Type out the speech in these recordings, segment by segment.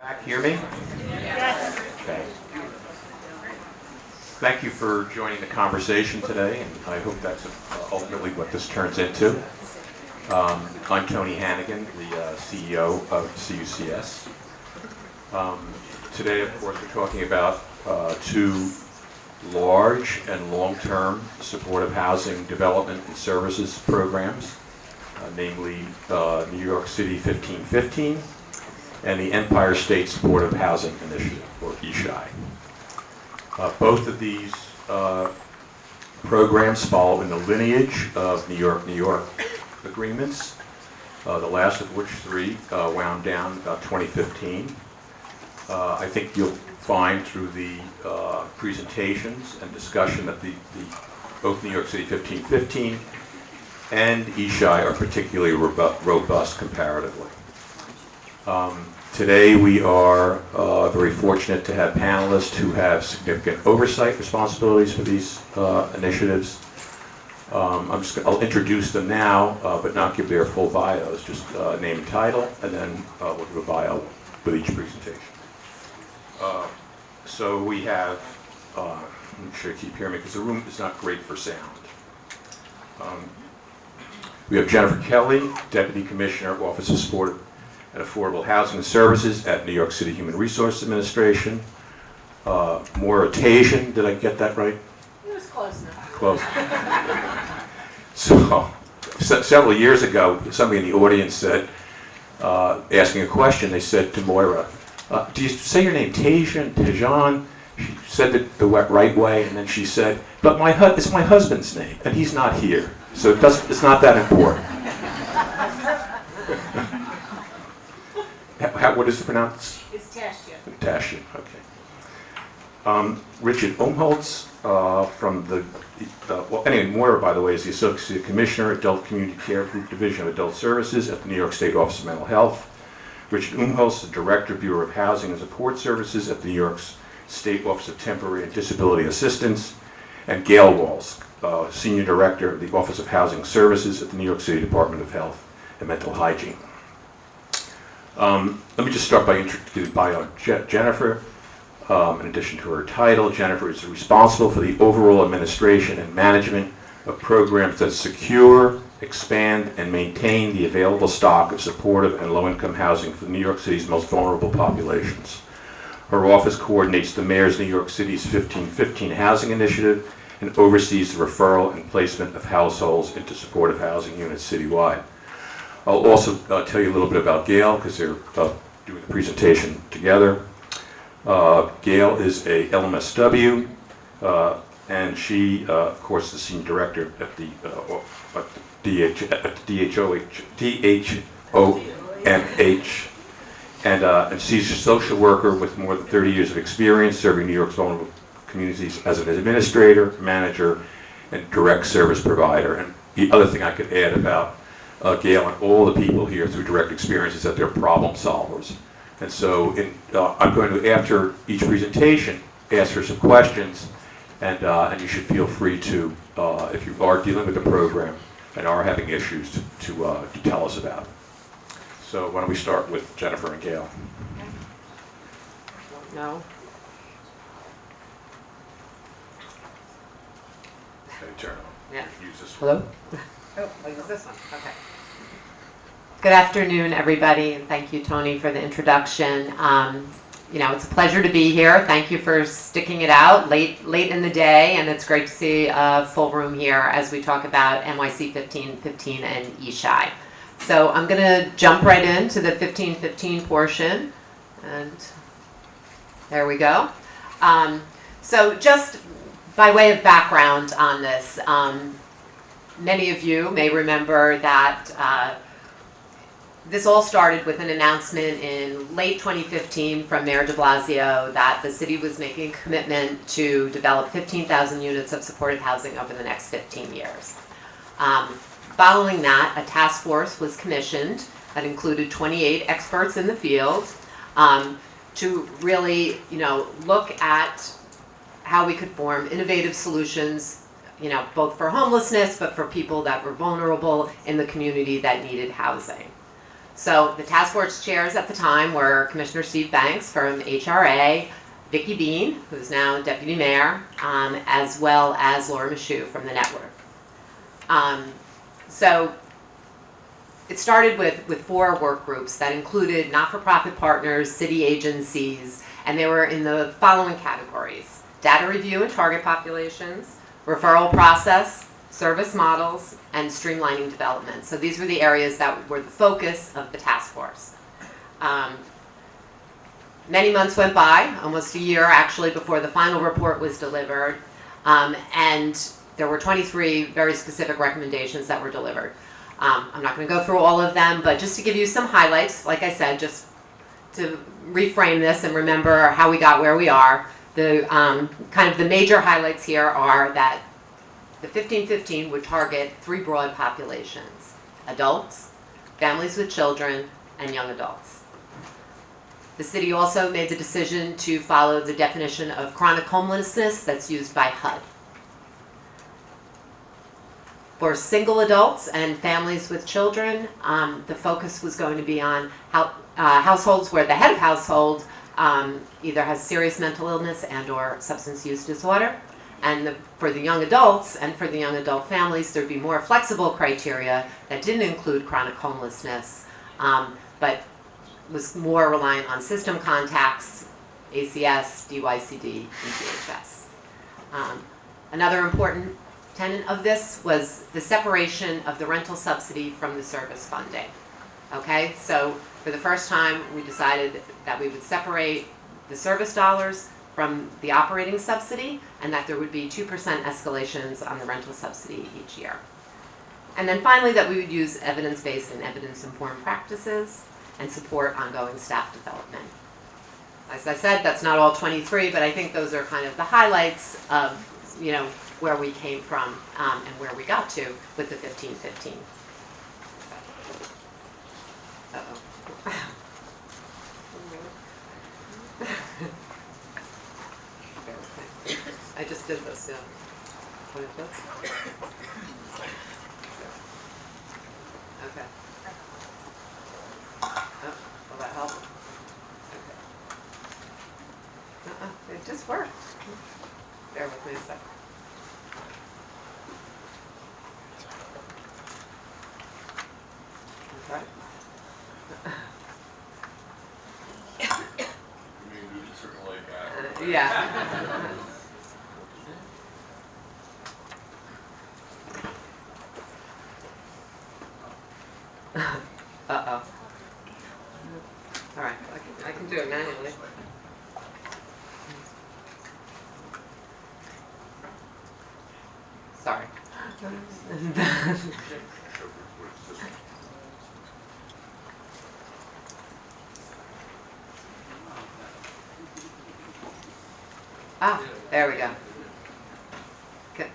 Back, hear me? Yes. Okay. Thank you for joining the conversation today, and I hope that's ultimately what this turns into. I'm Tony Hannigan, the CEO of CUCS. Today, of course, we're talking about two large and long-term supportive housing development and services programs, namely New York City 1515 and the Empire State Supportive Housing Initiative, or ESSHI. Both of these programs follow in the lineage of New York agreements, the last of which three wound down about 2015. I think you'll find through the presentations and discussion that both New York City 1515 and ESSHI are particularly robust comparatively. Today we are very fortunate to have panelists who have significant oversight responsibilities for these initiatives. I'll introduce them now, but not give their full bios, just name and title, and then we'll do a bio with each presentation. So we have, make sure you keep hearing me because the room is not great for sound. We have Jennifer Kelly, Deputy Commissioner, Office of Supportive and Affordable Housing and Services at New York City Human Resource Administration. Moira, did I get that right? It was close enough. Close. So, several years ago, somebody in the audience said, asking a question, they said to Moira, do you say your name Tashjian? She said it the right way, and then she said, but it's my husband's name, and he's not here, so it's not that important. What is it pronounced? It's Tashjian. Tashjian, okay. Richard Umholtz from Moira, by the way, is the Associate Commissioner, Adult Community Care Group Division of Adult Services at the New York State Office of Mental Health. Richard Umholtz, the Director, Bureau of Housing and Support Services at the New York State Office of Temporary and Disability Assistance. And Gail Wolsk, Senior Director of the Office of Housing Services at the New York City Department of Health and Mental Hygiene. Let me just start by introducing Jennifer. In addition to her title, Jennifer is responsible for the overall administration and management of programs that secure, expand, and maintain the available stock of supportive and low-income housing for New York City's most vulnerable populations. Her office coordinates the Mayor's New York City's 1515 Housing Initiative and oversees the referral and placement of households into supportive housing units citywide. I'll also tell you a little bit about Gail because they're doing the presentation together. Gail is a LMSW, and she, of course, is the Senior Director at the DHOMH, and she's a social worker with more than 30 years of experience serving New York's vulnerable communities as an administrator, manager, and direct service provider. And the other thing I could add about Gail and all the people here through direct experience is that they're problem solvers. And so I'm going to, after each presentation, ask for some questions, and you should feel free to, if you are dealing with the program and are having issues, to tell us about it. So why don't we start with Jennifer and Gail? No. Okay, turn on. Yeah. Use this one. Hello? Oh, I'll use this one. Okay. Good afternoon, everybody, and thank you, Tony, for the introduction. It's a pleasure to be here. Thank you for sticking it out late in the day, and it's great to see a full room here as we talk about NYC 1515 and ESSHI. So I'm going to jump right into the 1515 portion, and there we go. So just by way of background on this, many of you may remember that this all started with an announcement in late 2015 from Mayor de Blasio that the city was making a commitment to develop 15,000 units of supportive housing over the next 15 years. Following that, a task force was commissioned that included 28 experts in the field to really, look at how we could form innovative solutions, both for homelessness, but for people that were vulnerable in the community that needed housing. So the task force chairs at the time were Commissioner Steve Banks from HRA, Vicki Bean, who's now Deputy Mayor, as well as Laura Michoud from the network. So it started with 4 work groups that included not-for-profit partners, city agencies, and they were in the following categories: data review and target populations, referral process, service models, and streamlining development. So these were the areas that were the focus of the task force. Many months went by, almost a year actually, before the final report was delivered, and there were 23 very specific recommendations that were delivered. I'm not going to go through all of them, but just to give you some highlights, like I said, just to reframe this and remember how we got where we are, the kind of the major highlights here are that the 1515 would target 3 broad populations: adults, families with children, and young adults. The city also made the decision to follow the definition of chronic homelessness that's used by HUD. For single adults and families with children, the focus was going to be on households where the head of household either has serious mental illness and or substance use disorder. And for the young adults and for the young adult families, there'd be more flexible criteria that didn't include chronic homelessness, but was more reliant on system contacts, ACS, DYCD, and DHS. Another important tenet of this was the separation of the rental subsidy from the service funding. Okay, so for the first time, we decided that we would separate the service dollars from the operating subsidy, and that there would be 2% escalations on the rental subsidy each year. And then finally, that we would use evidence-based and evidence-informed practices and support ongoing staff development. As I said, that's not all 23, but I think those are kind of the highlights of, where we came from and where we got to with the 1515. Uh-oh. I just did this, yeah. What is this? Okay. Oh, will that help? Okay. It just worked. Bear with me a second. Okay. Yeah. Uh-oh. All right, I can do it manually. Sorry. Ah, there we go. Okay.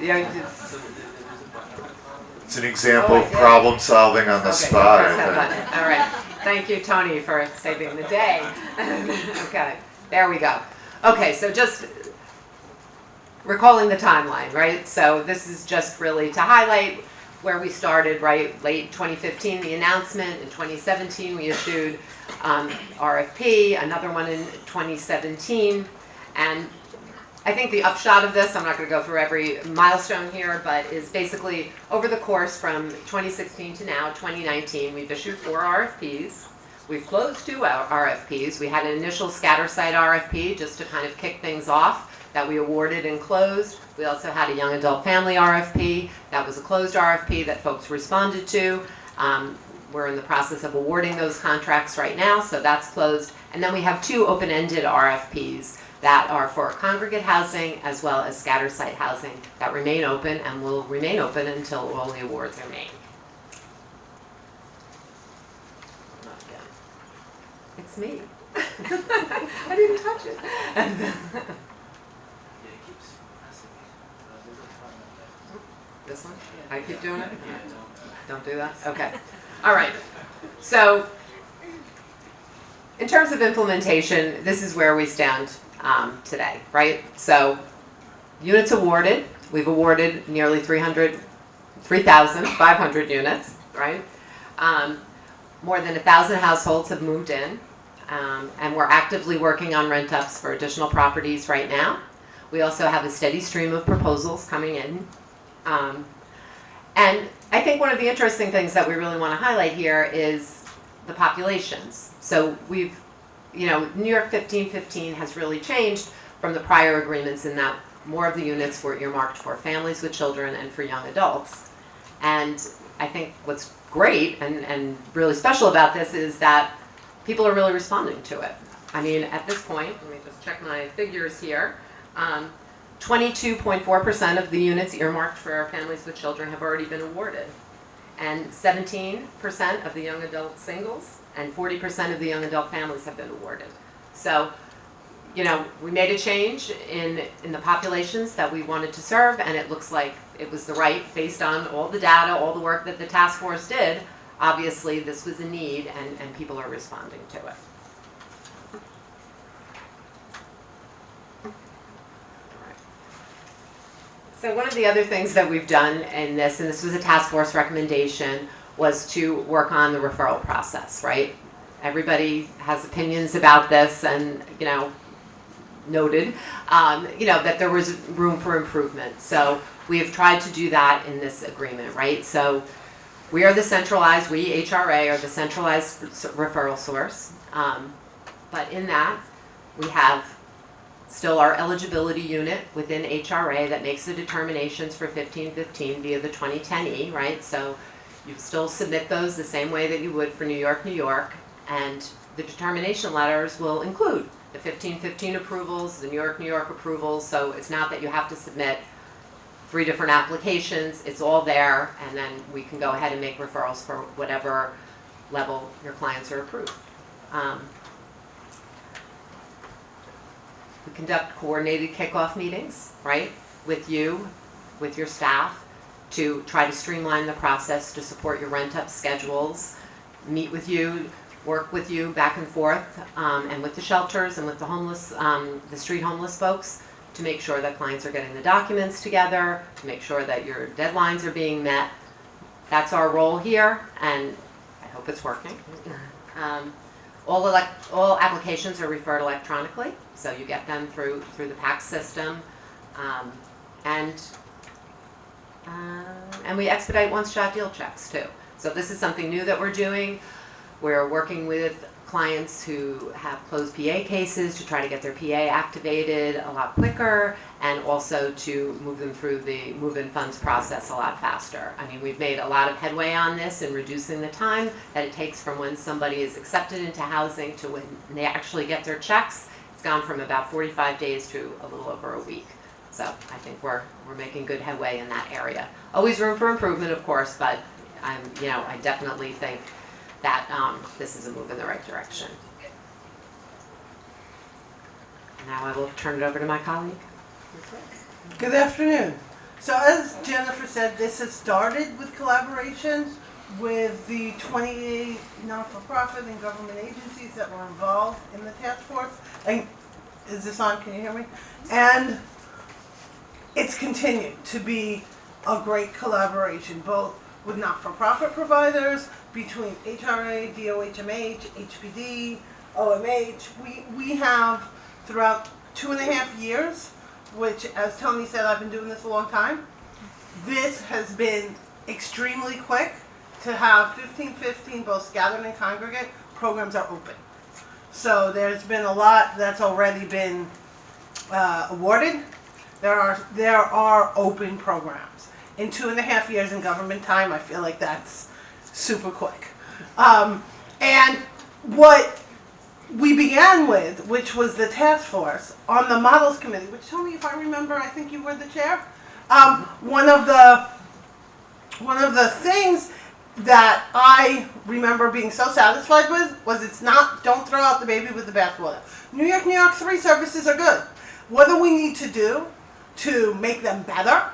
Yeah, you did. It's an example of problem solving on the spot. Press that button. All right. Thank you, Tony, for saving the day. Okay, there we go. Okay, so just recalling the timeline, right? So this is just really to highlight where we started, right? Late 2015, the announcement. In 2017, we issued RFP, another one in 2017. And I think the upshot of this, I'm not going to go through every milestone here, but is basically over the course from 2016 to now, 2019, we've issued 4 RFPs. We've closed 2 RFPs. We had an initial scatter site RFP just to kind of kick things off that we awarded and closed. We also had a young adult family RFP. That was a closed RFP that folks responded to. We're in the process of awarding those contracts right now, so that's closed. And then we have 2 open-ended RFPs that are for congregate housing as well as scatter site housing that remain open and will remain open until all the awards are made. Not again. It's me. I didn't touch it. This one? I keep doing it? Don't do that? Okay. All right. So in terms of implementation, this is where we stand today, right? So units awarded, we've awarded nearly 3,500 units, right? More than 1,000 households have moved in, and we're actively working on rent-ups for additional properties right now. We also have a steady stream of proposals coming in. And I think one of the interesting things that we really want to highlight here is the populations. So we've, New York 1515 has really changed from the prior agreements in that more of the units were earmarked for families with children and for young adults. And I think what's great and really special about this is that people are really responding to it. I mean, at this point, let me just check my figures here. 22.4% of the units earmarked for families with children have already been awarded. And 17% of the young adult singles and 40% of the young adult families have been awarded. So, we made a change in the populations that we wanted to serve, and it looks like it was the right, based on all the data, all the work that the task force did. Obviously, this was a need, and people are responding to it. So one of the other things that we've done in this, and this was a task force recommendation, was to work on the referral process, right? Everybody has opinions about this, and, noted, that there was room for improvement. So we have tried to do that in this agreement, right? So we are the centralized, we, HRA, are the centralized referral source. But in that, we have still our eligibility unit within HRA that makes the determinations for 1515 via the 2010E, right? So you still submit those the same way that you would for New York, and the determination letters will include the 1515 approvals, the New York approvals, so it's not that you have to submit 3 different applications, it's all there, and then we can go ahead and make referrals for whatever level your clients are approved. We conduct coordinated kickoff meetings, right, with you, with your staff, to try to streamline the process to support your rent-up schedules, meet with you, work with you back and forth, and with the shelters and with the homeless, the street homeless folks, to make sure that clients are getting the documents together, to make sure that your deadlines are being met. That's our role here, and I hope it's working. All applications are referred electronically, so you get them through the PACS system, and we expedite one-shot deal checks too. So this is something new that we're doing. We're working with clients who have closed PA cases to try to get their PA activated a lot quicker, and also to move them through the move-in funds process a lot faster. I mean, we've made a lot of headway on this in reducing the time that it takes from when somebody is accepted into housing to when they actually get their checks. It's gone from about 45 days to a little over a week. So I think we're making good headway in that area. Always room for improvement, of course, but I definitely think that this is a move in the right direction. Now I will turn it over to my colleague. Good afternoon. So as Jennifer said, this has started with collaboration with the 28 not-for-profit and government agencies that were involved in the task force. And is this on? Can you hear me? And it's continued to be a great collaboration, both with not-for-profit providers, between HRA, DOHMH, HPD, OMH. We have, throughout 2.5 years, which, as Tony said, I've been doing this a long time, this has been extremely quick to have 1515, both scattered and congregate, programs are open. So there's been a lot that's already been awarded. There are open programs. In 2.5 years in government time, I feel like that's super quick. And what we began with, which was the task force on the models committee, which, Tony, if I remember, I think you were the chair. One of the things that I remember being so satisfied with was don't throw out the baby with the bathwater. New York 3 services are good. What do we need to do to make them better?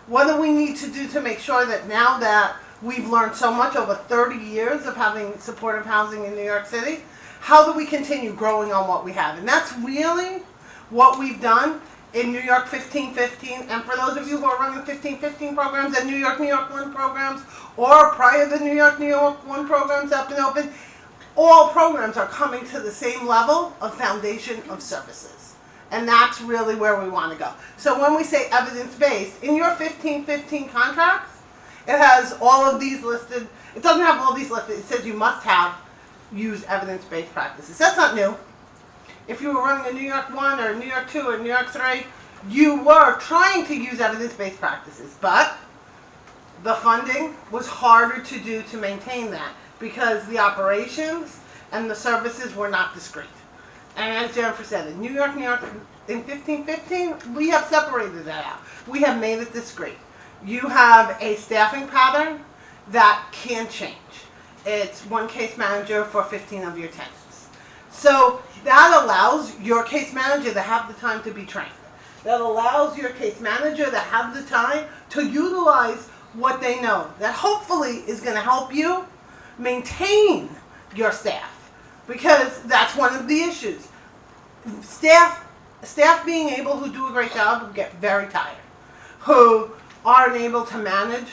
What do we need to do to make sure that now that we've learned so much over 30 years of having supportive housing in New York City, how do we continue growing on what we have? And that's really what we've done in New York 1515, and for those of you who are running 1515 programs and New York 1 programs, or prior to New York 1 programs up and open, all programs are coming to the same level of foundation of services. And that's really where we want to go. So when we say evidence-based, in your 1515 contracts, it has all of these listed. It doesn't have all these listed. It says you must have used evidence-based practices. That's not new. If you were running a New York 1 or New York 2 or New York 3, you were trying to use evidence-based practices, but the funding was harder to do to maintain that because the operations and the services were not discrete. And as Jennifer said, in New York, in 1515, we have separated that out. We have made it discrete. You have a staffing pattern that can change. It's one case manager for 15 of your tenants. So that allows your case manager to have the time to be trained. That allows your case manager to have the time to utilize what they know. That hopefully is going to help you maintain your staff. Because that's one of the issues. Staff being able who do a great job will get very tired. Who aren't able to manage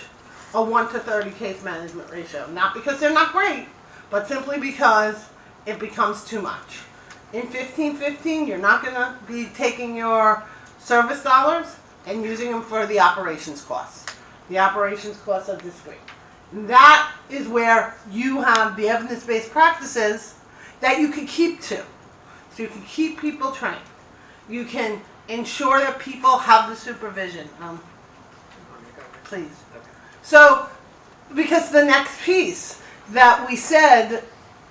a 1 to 30 case management ratio. Not because they're not great, but simply because it becomes too much. In 1515, you're not going to be taking your service dollars and using them for the operations costs. The operations costs are discrete. That is where you have the evidence-based practices that you can keep to. So you can keep people trained. You can ensure that people have the supervision. Please. So, because the next piece that we said,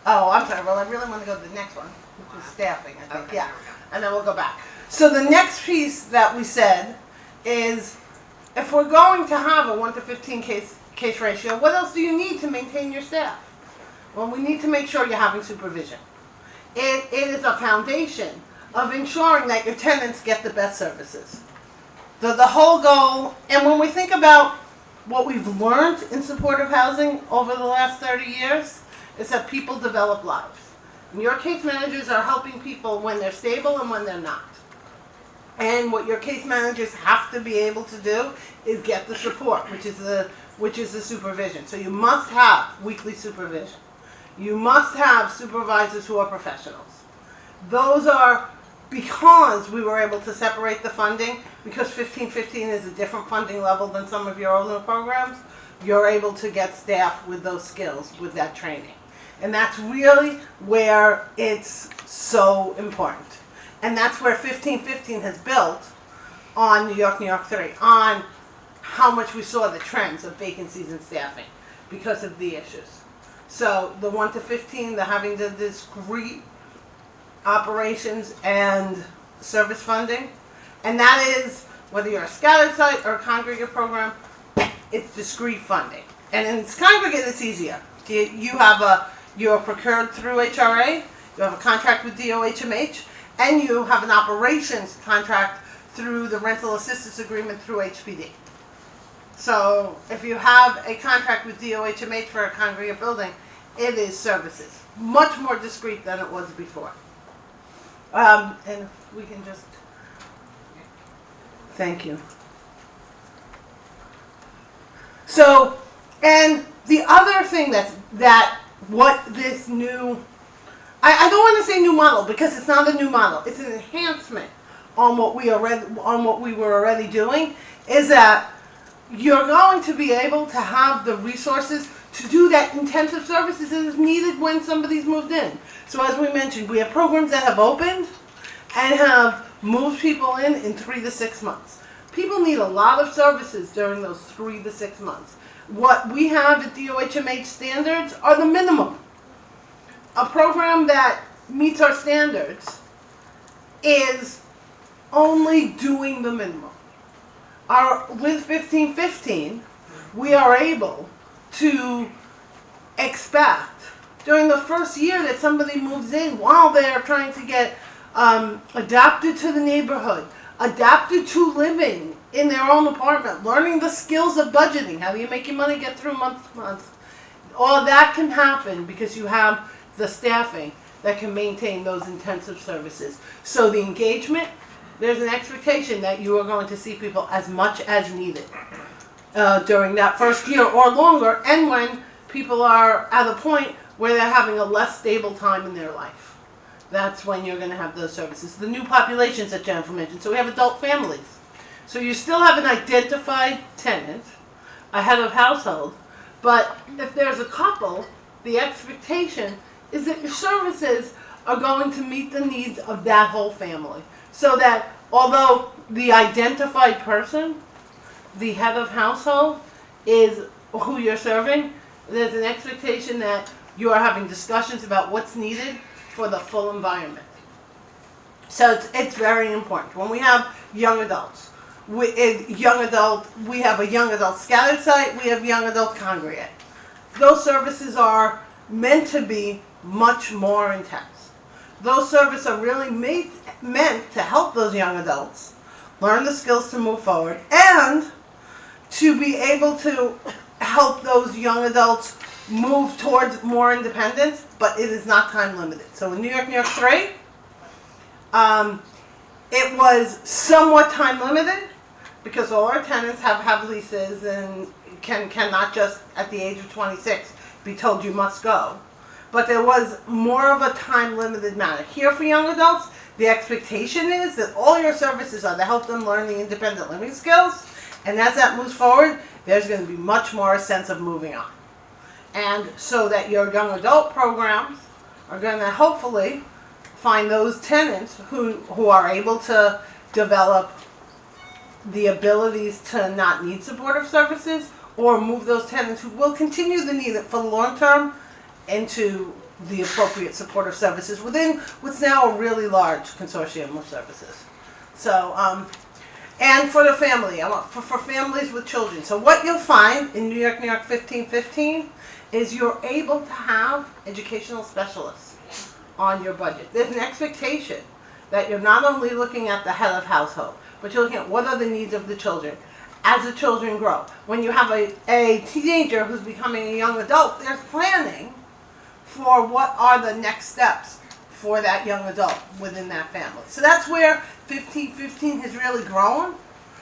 I'm sorry, well I really want to go to the next one, which is staffing, I think, yeah. And then we'll go back. So the next piece that we said is, if we're going to have a 1 to 15 case ratio, what else do you need to maintain your staff? Well, we need to make sure you're having supervision. It is a foundation of ensuring that your tenants get the best services. The whole goal, and when we think about what we've learned in supportive housing over the last 30 years, is that people develop lives. And your case managers are helping people when they're stable and when they're not. And what your case managers have to be able to do is get the support, which is the supervision. So you must have weekly supervision. You must have supervisors who are professionals. Those are because we were able to separate the funding, because 1515 is a different funding level than some of your older programs, you're able to get staff with those skills, with that training. And that's really where it's so important. And that's where 1515 has built on New York 3, on how much we saw the trends of vacancies and staffing because of the issues. So the 1 to 15, the having the discrete operations and service funding, and that is whether you're a scattered site or a congregate program, it's discrete funding. And in congregate, it's easier. You're procured through HRA, you have a contract with DOHMH, and you have an operations contract through the rental assistance agreement through HPD. So if you have a contract with DOHMH for a congregate building, it is services. Much more discrete than it was before. And if we can just, thank you. So, and the other thing what this new, I don't want to say new model because it's not a new model. It's an enhancement on what we were already doing, is that you're going to be able to have the resources to do that intensive services that is needed when somebody's moved in. So as we mentioned, we have programs that have opened and have moved people in 3 to 6 months. People need a lot of services during those 3 to 6 months. What we have at DOHMH standards are the minimum. A program that meets our standards is only doing the minimum. With 1515, we are able to expect during the first year that somebody moves in, while they're trying to get adapted to the neighborhood, adapted to living in their own apartment, learning the skills of budgeting, how do you make your money get through month to month. All that can happen because you have the staffing that can maintain those intensive services. So the engagement there's an expectation that you are going to see people as much as needed during that first year or longer, and when people are at a point where they're having a less stable time in their life. That's when you're going to have those services. The new populations that Jennifer mentioned. So we have adult families. So you still have an identified tenant, a head of household, but if there's a couple, the expectation is that your services are going to meet the needs of that whole family. So that although the identified person, the head of household, is who you're serving, there's an expectation that you are having discussions about what's needed for the full environment. So it's very important. When we have young adults, we have a young adult scattered site, we have young adult congregate. Those services are meant to be much more intense. Those services are really meant to help those young adults learn the skills to move forward and to be able to help those young adults move towards more independence, but it is not time limited. So in New York 3, it was somewhat time limited because all our tenants have leases and cannot just at the age of 26 be told you must go. But there was more of a time limited matter. Here for young adults, the expectation is that all your services are to help them learn the independent living skills, and as that moves forward, there's going to be much more a sense of moving on. And so that your young adult programs are going to hopefully find those tenants who are able to develop the abilities to not need supportive services, or move those tenants who will continue to need it for the long term into the appropriate supportive services within what's now a really large consortium of services. So, and for the family, for families with children. So what you'll find in New York 1515 is you're able to have educational specialists on your budget. There's an expectation that you're not only looking at the head of household, but you're looking at what are the needs of the children as the children grow. When you have a teenager who's becoming a young adult, there's planning for what are the next steps for that young adult within that family. So that's where 1515 has really grown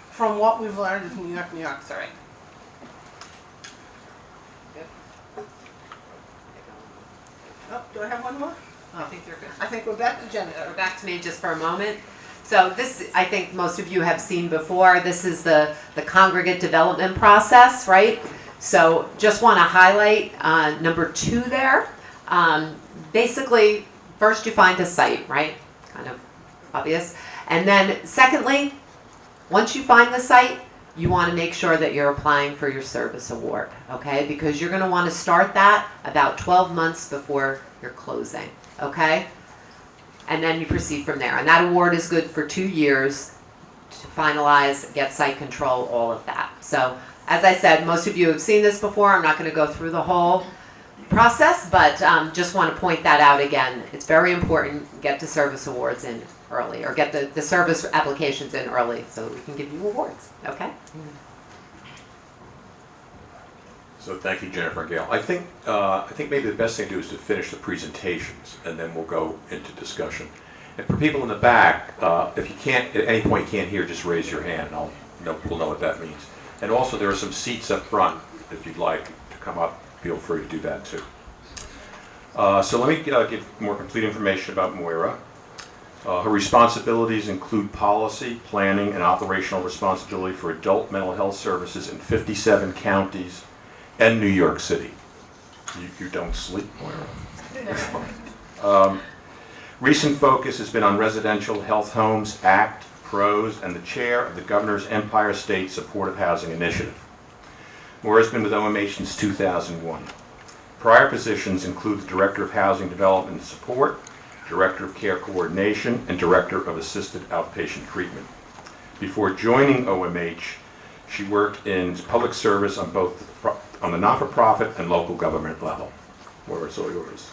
from what we've learned in New York 3. Oh, do I have one more? I think you're good. I think we're back to Jennifer. We're back to me just for a moment. So this, I think most of you have seen before. This is the congregate development process, right? So just want to highlight number 2 there. Basically, first you find a site, right? Kind of obvious. And then secondly, once you find the site, you want to make sure that you're applying for your service award, okay? Because you're going to want to start that about 12 months before you're closing, okay? And then you proceed from there. And that award is good for 2 years to finalize, get site control, all of that. So as I said, most of you have seen this before. I'm not going to go through the whole process, but just want to point that out again. It's very important, get the service awards in early, or get the service applications in early so that we can give you awards, okay? So thank you, Jennifer and Gail. I think maybe the best thing to do is to finish the presentations, and then we'll go into discussion. And for people in the back, if you can't, at any point you can't hear, just raise your hand, and we'll know what that means. And also, there are some seats up front, if you'd like to come up, feel free to do that too. So let me give more complete information about Moira. Her responsibilities include policy, planning, and operational responsibility for adult mental health services in 57 counties and New York City. You don't sleep, Moira. Recent focus has been on Residential Health Homes Act, PROS, and the chair of the Governor's Empire State Supportive Housing Initiative. Moira's been with OMH since 2001. Prior positions include the Director of Housing Development and Support, Director of Care Coordination, and Director of Assisted Outpatient Treatment. Before joining OMH, she worked in public service on both on the not-for-profit and local government level. Moira, it's all yours.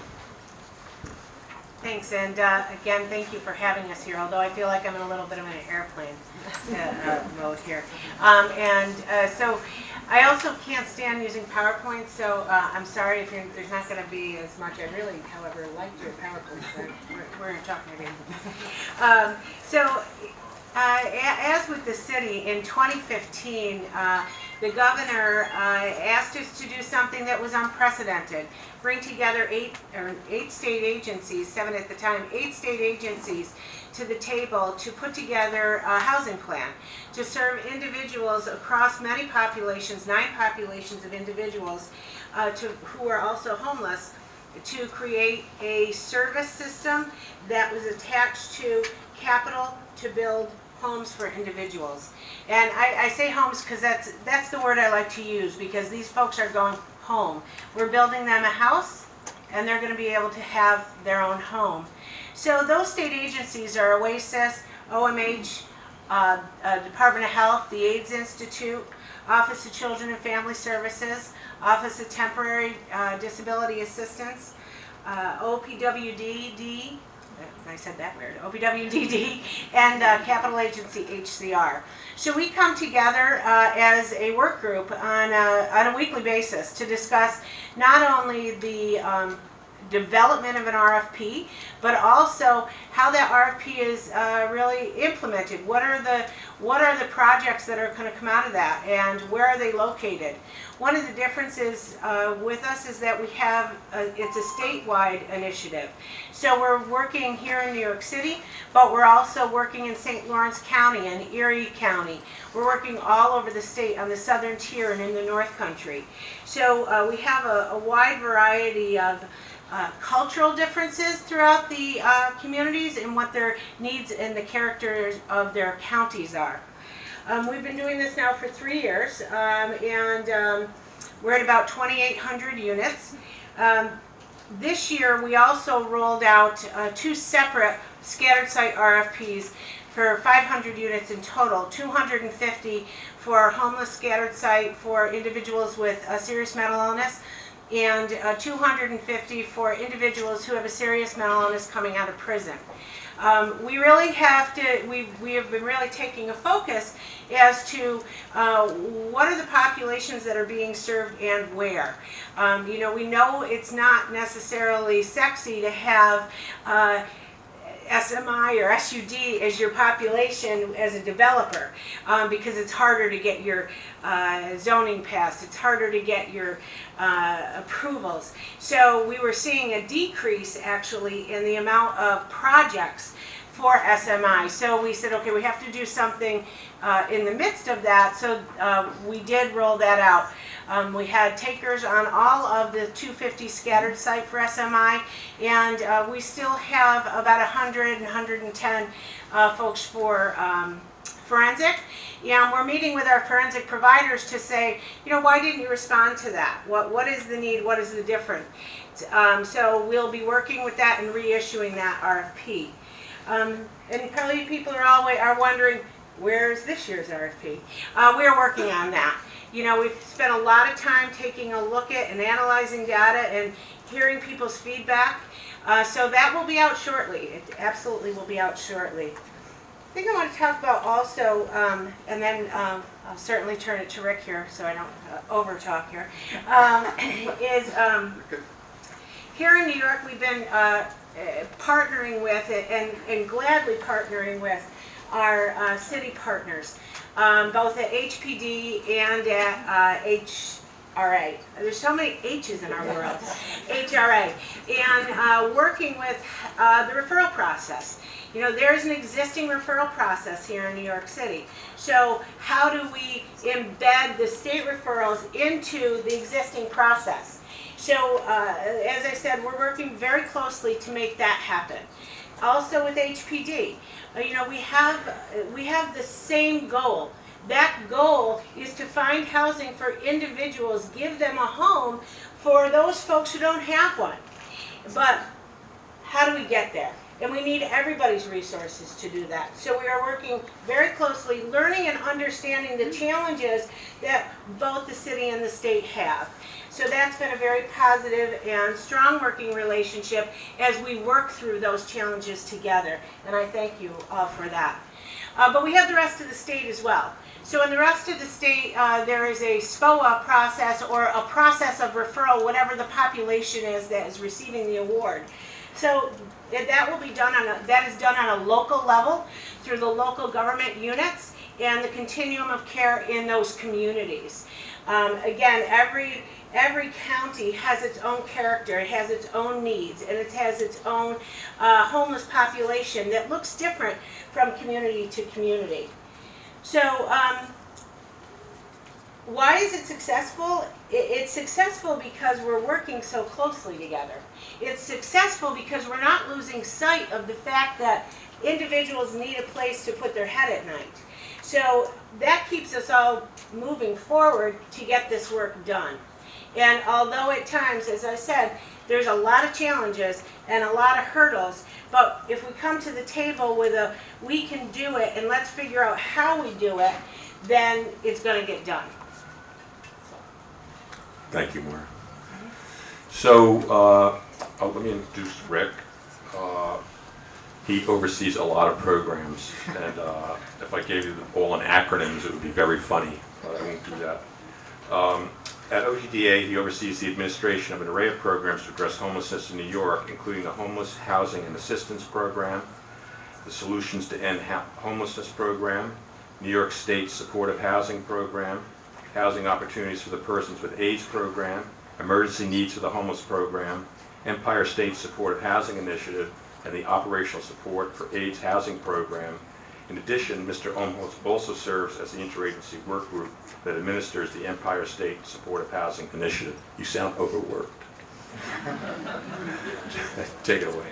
Thanks, and again, thank you for having us here, although I feel like I'm in a little bit of an airplane mode here. So I also can't stand using PowerPoint, so I'm sorry if there's not going to be as much. I really, however, liked your PowerPoint, but we're talking again. So As with the city, in 2015, the governor asked us to do something that was unprecedented. Bring together eight state agencies, 7 at the time, 8 state agencies to the table to put together a housing plan to serve individuals across many populations, 9 populations of individuals who are also homeless, to create a service system that was attached to capital to build homes for individuals. And I say homes because that's the word I like to use, because these folks are going home. We're building them a house, and they're going to be able to have their own home. So those state agencies are OASIS, OMH, Department of Health, the AIDS Institute, Office of Children and Family Services, Office of Temporary Disability Assistance, OPWDD, I said that weird, OPWDD, and Capital Agency HCR. So we come together as a work group on a weekly basis to discuss not only the development of an RFP, but also how that RFP is really implemented. What are the projects that are going to come out of that, and where are they located? One of the differences with us is that we have it's a statewide initiative. So we're working here in New York City, but we're also working in St. Lawrence County and Erie County. We're working all over the state on the southern tier and in the North Country. So we have a wide variety of cultural differences throughout the communities and what their needs and the characters of their counties are. We've been doing this now for 3 years, and we're at about 2,800 units. This year we also rolled out 2 separate scattered site RFPs for 500 units in total, 250 for homeless scattered site for individuals with a serious mental illness, and 250 for individuals who have a serious mental illness coming out of prison. We really have to, we have been really taking a focus as to what are the populations that are being served and where. You know, we know it's not necessarily sexy to have SMI or SUD as your population as a developer, because it's harder to get your zoning passed, it's harder to get your approvals. So we were seeing a decrease actually in the amount of projects for SMI. So we said, okay, we have to do something in the midst of that. So we did roll that out. We had takers on all of the 250 scattered site for SMI, and we still have about 100 and 110 folks for forensic. And we're meeting with our forensic providers to say, you know, why didn't you respond to that? What is the need? What is the difference? So we'll be working with that and reissuing that RFP. And probably people are wondering, where's this year's RFP? We are working on that. You know, we've spent a lot of time taking a look at and analyzing data and hearing people's feedback. So that will be out shortly. It absolutely will be out shortly. I think I want to talk about also, and then I'll certainly turn it to Rick here so I don't over-talk here, is here in New York we've been partnering with and gladly partnering with our city partners, both at HPD and at HRA. There's so many H's in our world. HRA. And working with the referral process. You know, there's an existing referral process here in New York City. So how do we embed the state referrals into the existing process? So as I said, we're working very closely to make that happen. Also with HPD, you know, we have the same goal. That goal is to find housing for individuals, give them a home for those folks who don't have one. But how do we get there? And we need everybody's resources to do that. So we are working very closely, learning and understanding the challenges that both the city and the state have. So that's been a very positive and strong working relationship as we work through those challenges together. And I thank you all for that. But we have the rest of the state as well. So in the rest of the state, there is a SPOA process or a process of referral, whatever the population is that is receiving the award. So that will be done that is done on a local level through the local government units and the continuum of care in those communities. Again, every county has its own character, it has its own needs, and it has its own homeless population that looks different from community to community. So why is it successful? It's successful because we're working so closely together. It's successful because we're not losing sight of the fact that individuals need a place to put their head at night. So that keeps us all moving forward to get this work done. And although at times, as I said, there's a lot of challenges and a lot of hurdles, but if we come to the table with a we can do it and let's figure out how we do it, then it's going to get done. Thank you, Moira. So let me introduce Rick. He oversees a lot of programs, and if I gave you all in acronyms, it would be very funny, but I won't do that. At OGDA, he oversees the administration of an array of programs to address homelessness in New York, including the Homeless Housing and Assistance Program, the Solutions to End Homelessness Program, New York State Supportive Housing Program, Housing Opportunities for the Persons with AIDS Program, Emergency Needs for the Homeless Program, Empire State Supportive Housing Initiative, and the Operational Support for AIDS Housing Program. In addition, Mr. Umholtz also serves as the interagency work group that administers the Empire State Supportive Housing Initiative. You sound overworked. Take it away.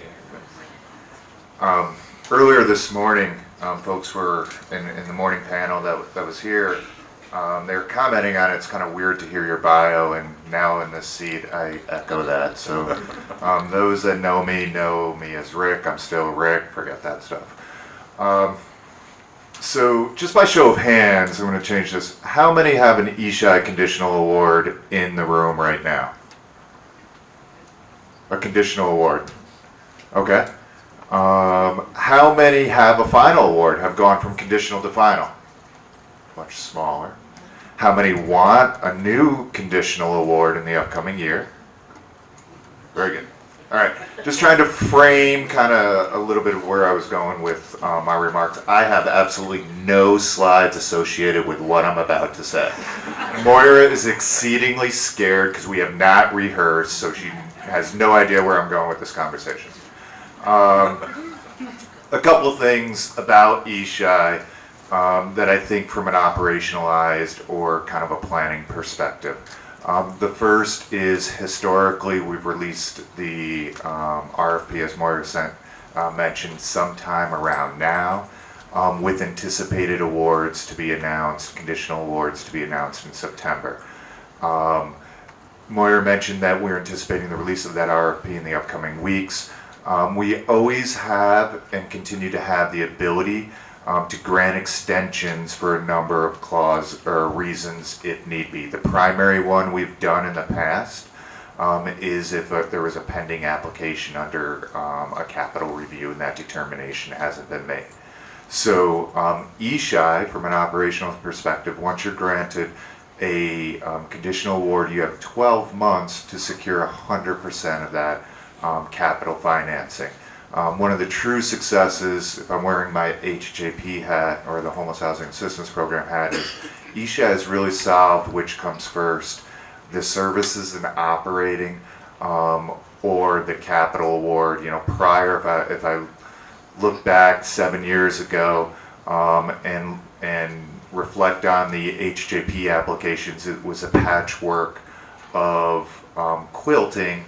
Earlier this morning, folks were in the morning panel that was here. They were commenting on it's kind of weird to hear your bio, and now in this seat, I echo that. So those that know me as Rick. I'm still Rick. Forget that stuff. So just by show of hands, I'm going to change this. How many have an ESSHI conditional award in the room right now? A conditional award. Okay. How many have a final award, have gone from conditional to final? Much smaller. How many want a new conditional award in the upcoming year? Very good. All right, just trying to frame kind of a little bit of where I was going with my remarks. I have absolutely no slides associated with what I'm about to say. Moira is exceedingly scared because we have not rehearsed, so she has no idea where I'm going with this conversation. A couple of things about ESSHI that I think from an operationalized or kind of a planning perspective. The first is historically we've released the RFP, as Moira mentioned, sometime around now, with anticipated awards to be announced, conditional awards to be announced in September. Moira mentioned that we're anticipating the release of that RFP in the upcoming weeks. We always have and continue to have the ability to grant extensions for a number of clauses or reasons if need be. The primary one we've done in the past is if there was a pending application under a capital review and that determination hasn't been made. So ESSHI, from an operational perspective, once you're granted a conditional award, you have 12 months to secure 100% of that capital financing. One of the true successes, if I'm wearing my HHAP hat or the Homeless Housing Assistance Program hat, is ESSHI has really solved which comes first, the services and operating or the capital award. You know, prior, if I look back 7 years ago and reflect on the HJP applications, it was a patchwork of quilting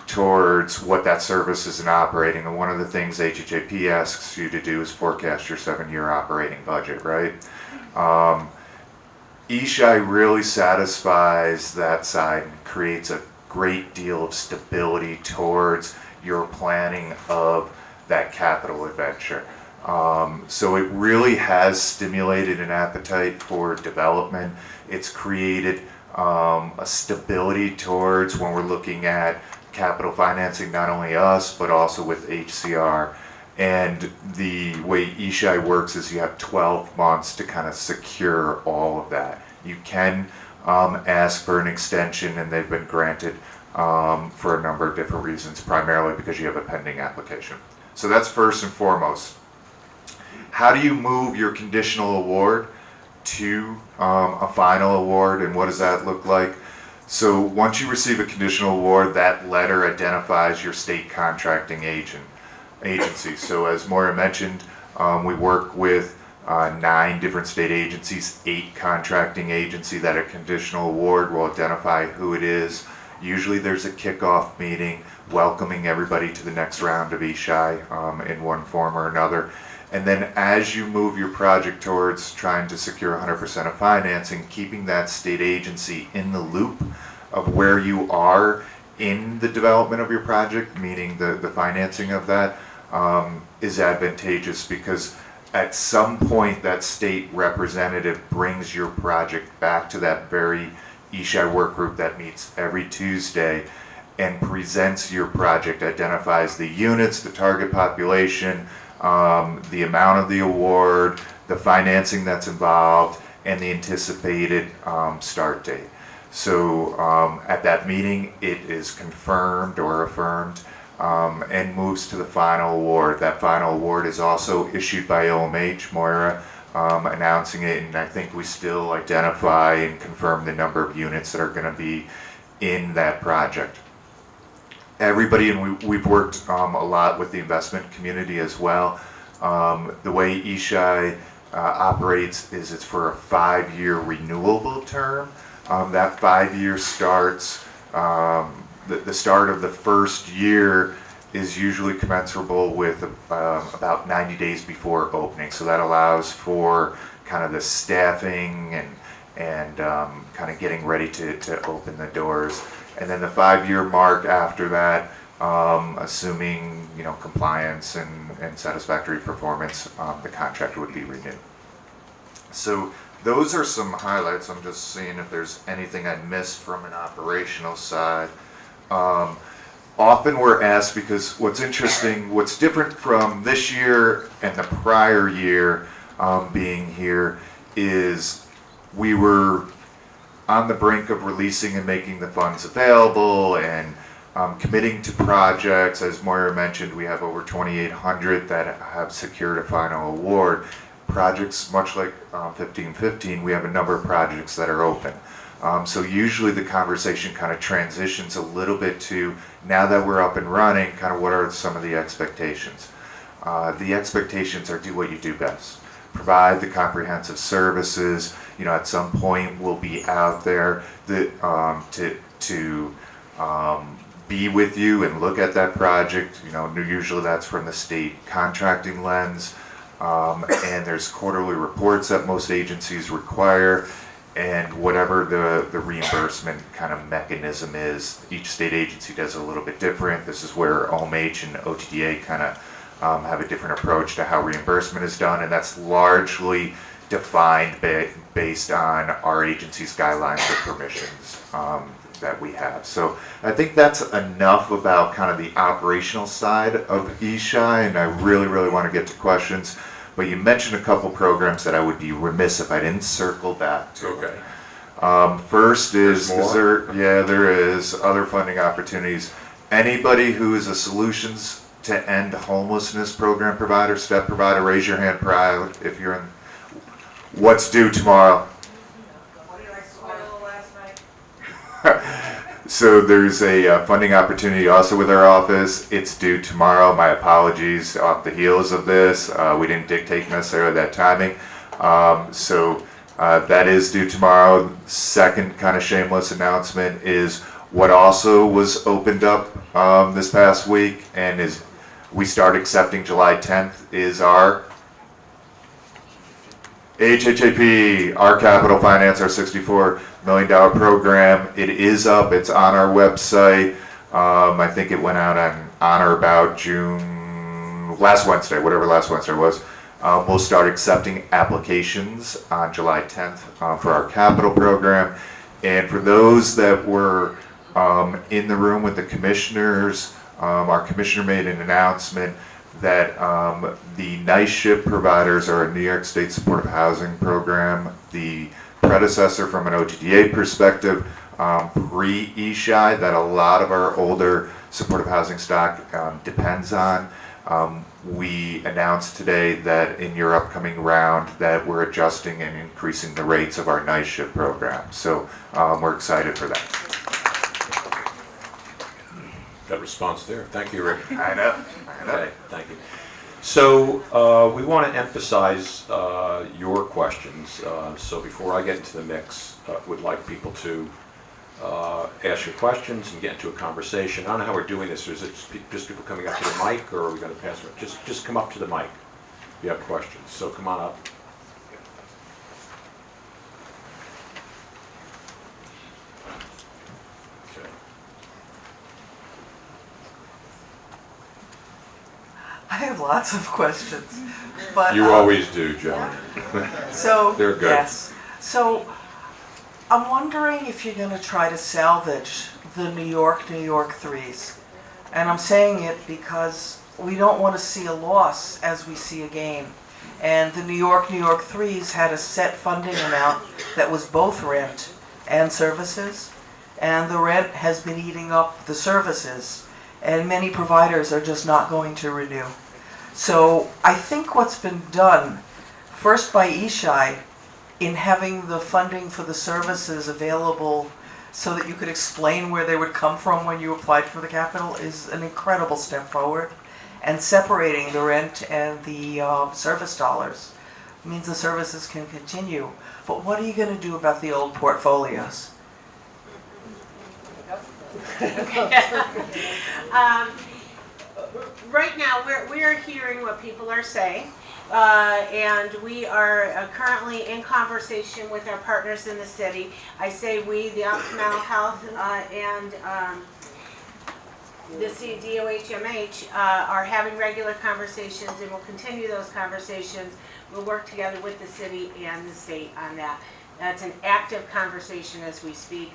towards what that service is in operating. And one of the things HHAP asks you to do is forecast your 7-year operating budget, right? ESSHI really satisfies that side and creates a great deal of stability towards your planning of that capital adventure. So it really has stimulated an appetite for development. It's created a stability towards when we're looking at capital financing, not only us, but also with HCR. And the way ESSHI works is you have 12 months to kind of secure all of that. You can ask for an extension, and they've been granted for a number of different reasons, primarily because you have a pending application. So that's first and foremost. How do you move your conditional award to a final award, and what does that look like? So once you receive a conditional award, that letter identifies your state contracting agency. So as Moira mentioned, we work with 9 different state agencies, 8 contracting agency that a conditional award will identify who it is. Usually there's a kickoff meeting welcoming everybody to the next round of ESSHI in one form or another. And then as you move your project towards trying to secure 100% of financing, keeping that state agency in the loop of where you are in the development of your project, meaning the financing of that, is advantageous, because at some point that state representative brings your project back to that very ESSHI work group that meets every Tuesday and presents your project, identifies the units, the target population, the amount of the award, the financing that's involved, and the anticipated start date. So at that meeting, it is confirmed or affirmed and moves to the final award. That final award is also issued by OMH, Moira, announcing it, and I think we still identify and confirm the number of units that are going to be in that project. Everybody, and we've worked a lot with the investment community as well. The way ESSHI operates is it's for a 5-year renewable term. That 5-year starts, the start of the first year is usually commensurable with about 90 days before opening. So that allows for kind of the staffing and kind of getting ready to open the doors. And then the 5-year mark after that, assuming compliance and satisfactory performance, the contract would be renewed. So those are some highlights. I'm just seeing if there's anything I missed from an operational side. Often we're asked, because what's interesting, what's different from this year and the prior year being here is we were on the brink of releasing and making the funds available and committing to projects. As Moira mentioned, we have over 2,800 that have secured a final award. Projects, much like 1515, we have a number of projects that are open. So usually the conversation kind of transitions a little bit to, now that we're up and running, kind of what are some of the expectations? The expectations are do what you do best. Provide the comprehensive services. At some point we'll be out there to be with you and look at that project. Usually that's from the state contracting lens. And there's quarterly reports that most agencies require, and whatever the reimbursement kind of mechanism is, each state agency does a little bit different. This is where OMH and OTDA kind of have a different approach to how reimbursement is done, and that's largely defined based on our agency's guidelines or permissions that we have. So I think that's enough about kind of the operational side of ESSHI, and I really want to get to questions. But you mentioned a couple programs that I would be remiss if I didn't circle back to. Okay. First is more? there is other funding opportunities. Anybody who is a solutions to end homelessness program provider, STEP provider, raise your hand proud if you're in. What's due tomorrow? What did I spoil last night? So there's a funding opportunity also with our office. It's due tomorrow. My apologies off the heels of this. We didn't dictate necessarily that timing. So that is due tomorrow. Second kind of shameless announcement is what also was opened up this past week and is we start accepting July 10th is our HHAP, our capital finance, our $64 million program. It is up. It's on our website. I think it went out on or about last Wednesday, whatever last Wednesday was. We'll start accepting applications on July 10th for our capital program. And for those that were in the room with the commissioners, our commissioner made an announcement that the night shift providers are a New York State supportive housing program. The predecessor from an OTDA perspective pre-ESSHI that a lot of our older supportive housing stock depends on. We announced today that in your upcoming round that we're adjusting and increasing the rates of our night shift program. So we're excited for that. That response there. Thank you, Rick. I know. Okay, thank you. So we want to emphasize your questions. So before I get into the mix, would like people to ask your questions and get into a conversation. I don't know how we're doing this. Is it just people coming up to the mic, or are we going to pass it? Just come up to the mic if you have questions. So come on up. Okay. I have lots of questions, but You always do, Joan. so They're good. yes. So I'm wondering if you're going to try to salvage the New York threes, and I'm saying it because we don't want to see a loss as we see a gain. And the New York threes had a set funding amount that was both rent and services, and the rent has been eating up the services, and many providers are just not going to renew. So I think what's been done, first by ESSHI, in having the funding for the services available so that you could explain where they would come from when you applied for the capital, is an incredible step forward. And separating the rent and the service dollars means the services can continue. But what are you going to do about the old portfolios? Right now, we're hearing what people are saying, and we are currently in conversation with our partners in the city. I say we, the Office of Mental Health and the DOHMH are having regular conversations, and we'll continue those conversations. We'll work together with the city and the state on that. That's an active conversation as we speak,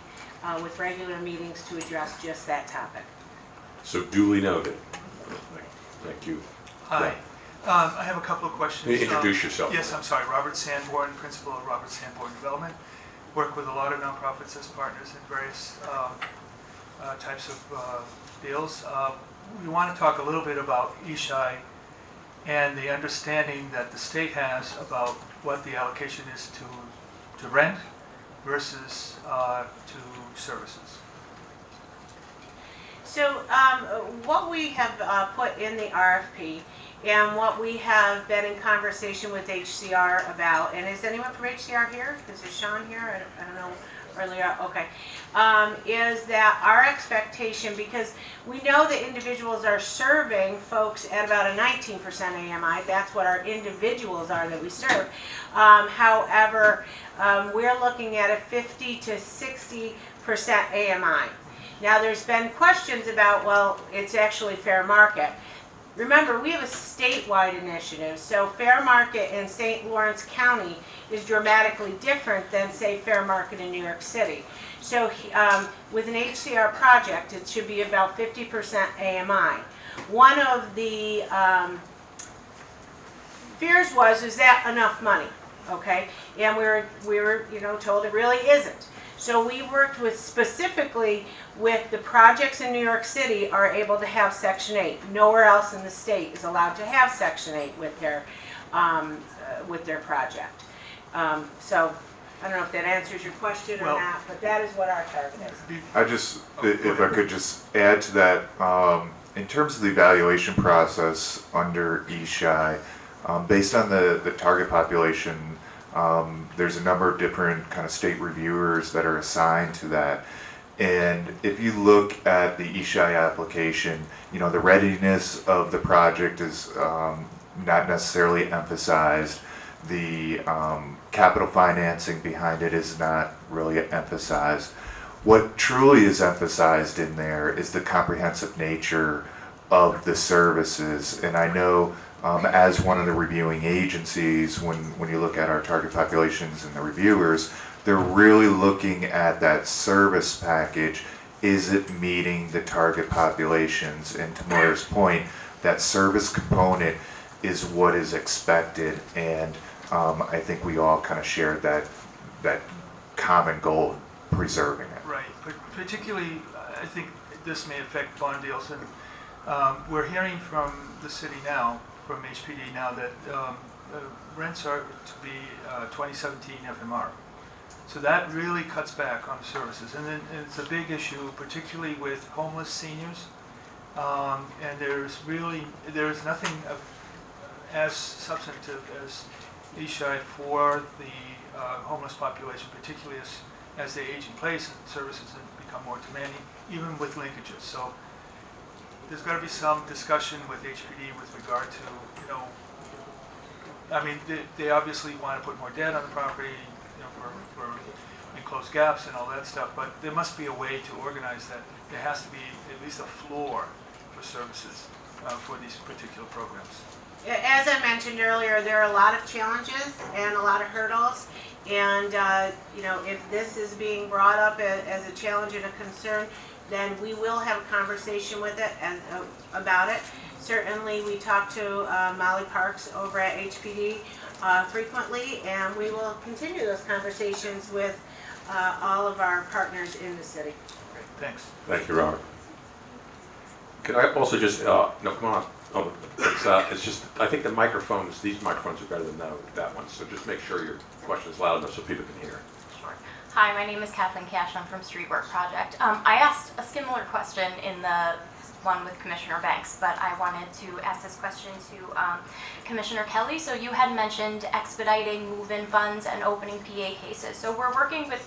with regular meetings to address just that topic. So duly noted. Thank you. Hi. I have a couple of questions. Introduce yourself. Yes, I'm sorry. Robert Sanborn, principal of Robert Sanborn Development. Work with a lot of nonprofits as partners in various types of deals. We want to talk a little bit about ESSHI and the understanding that the state has about what the allocation is to rent versus to services. So what we have put in the RFP and what we have been in conversation with HCR about, and is anyone from HCR here? Is it Sean here? I don't know earlier. Okay. Is that our expectation, because we know that individuals are serving folks at about a 19% AMI. That's what our individuals are that we serve. However, we're looking at a 50 to 60% AMI. Now, there's been questions about, well, it's actually fair market. Remember, we have a statewide initiative, so fair market in St. Lawrence County is dramatically different than, say, fair market in New York City. So with an HCR project, it should be about 50% AMI. One of the fears was, is that enough money? Okay, and we were told it really isn't. So we worked specifically with the projects in New York City are able to have Section 8. Nowhere else in the state is allowed to have Section 8 with their project. So I don't know if that answers your question or not, but that is what our target is. If I could just add to that, in terms of the evaluation process under ESSHI, based on the target population, there's a number of different kind of state reviewers that are assigned to that. And if you look at the ESSHI application, the readiness of the project is not necessarily emphasized. The capital financing behind it is not really emphasized. What truly is emphasized in there is the comprehensive nature of the services. And I know as one of the reviewing agencies, when you look at our target populations and the reviewers, they're really looking at that service package. Is it meeting the target populations? And to Moira's point, that service component is what is expected. And I think we all kind of shared that common goal of preserving it. Right, particularly, I think this may affect bond deals, and we're hearing from the city now, from HPD now, that rents are to be 2017 FMR. So that really cuts back on the services, and then it's a big issue, particularly with homeless seniors. And there's nothing as substantive as ESSHI for the homeless population, particularly as they age in place and services become more demanding, even with linkages. So there's got to be some discussion with HPD with regard to, I mean, they obviously want to put more debt on the property, for enclosed gaps and all that stuff, but there must be a way to organize that. There has to be at least a floor for services for these particular programs. As I mentioned earlier, there are a lot of challenges and a lot of hurdles, and if this is being brought up as a challenge and a concern, then we will have a conversation with it about it. Certainly, we talk to Molly Parks over at HPD frequently, and we will continue those conversations with all of our partners in the city. Great, thanks. Thank you, Robert. Could I also just, no, come on. Oh, it's just, I think the microphones, these microphones are better than that one, so just make sure your question is loud enough so people can hear. Sure. Hi, my name is Kathleen Cash. I'm from Street Work Project. I asked a similar question in the one with Commissioner Banks, but I wanted to ask this question to Commissioner Kelly. So you had mentioned expediting move-in funds and opening PA cases. So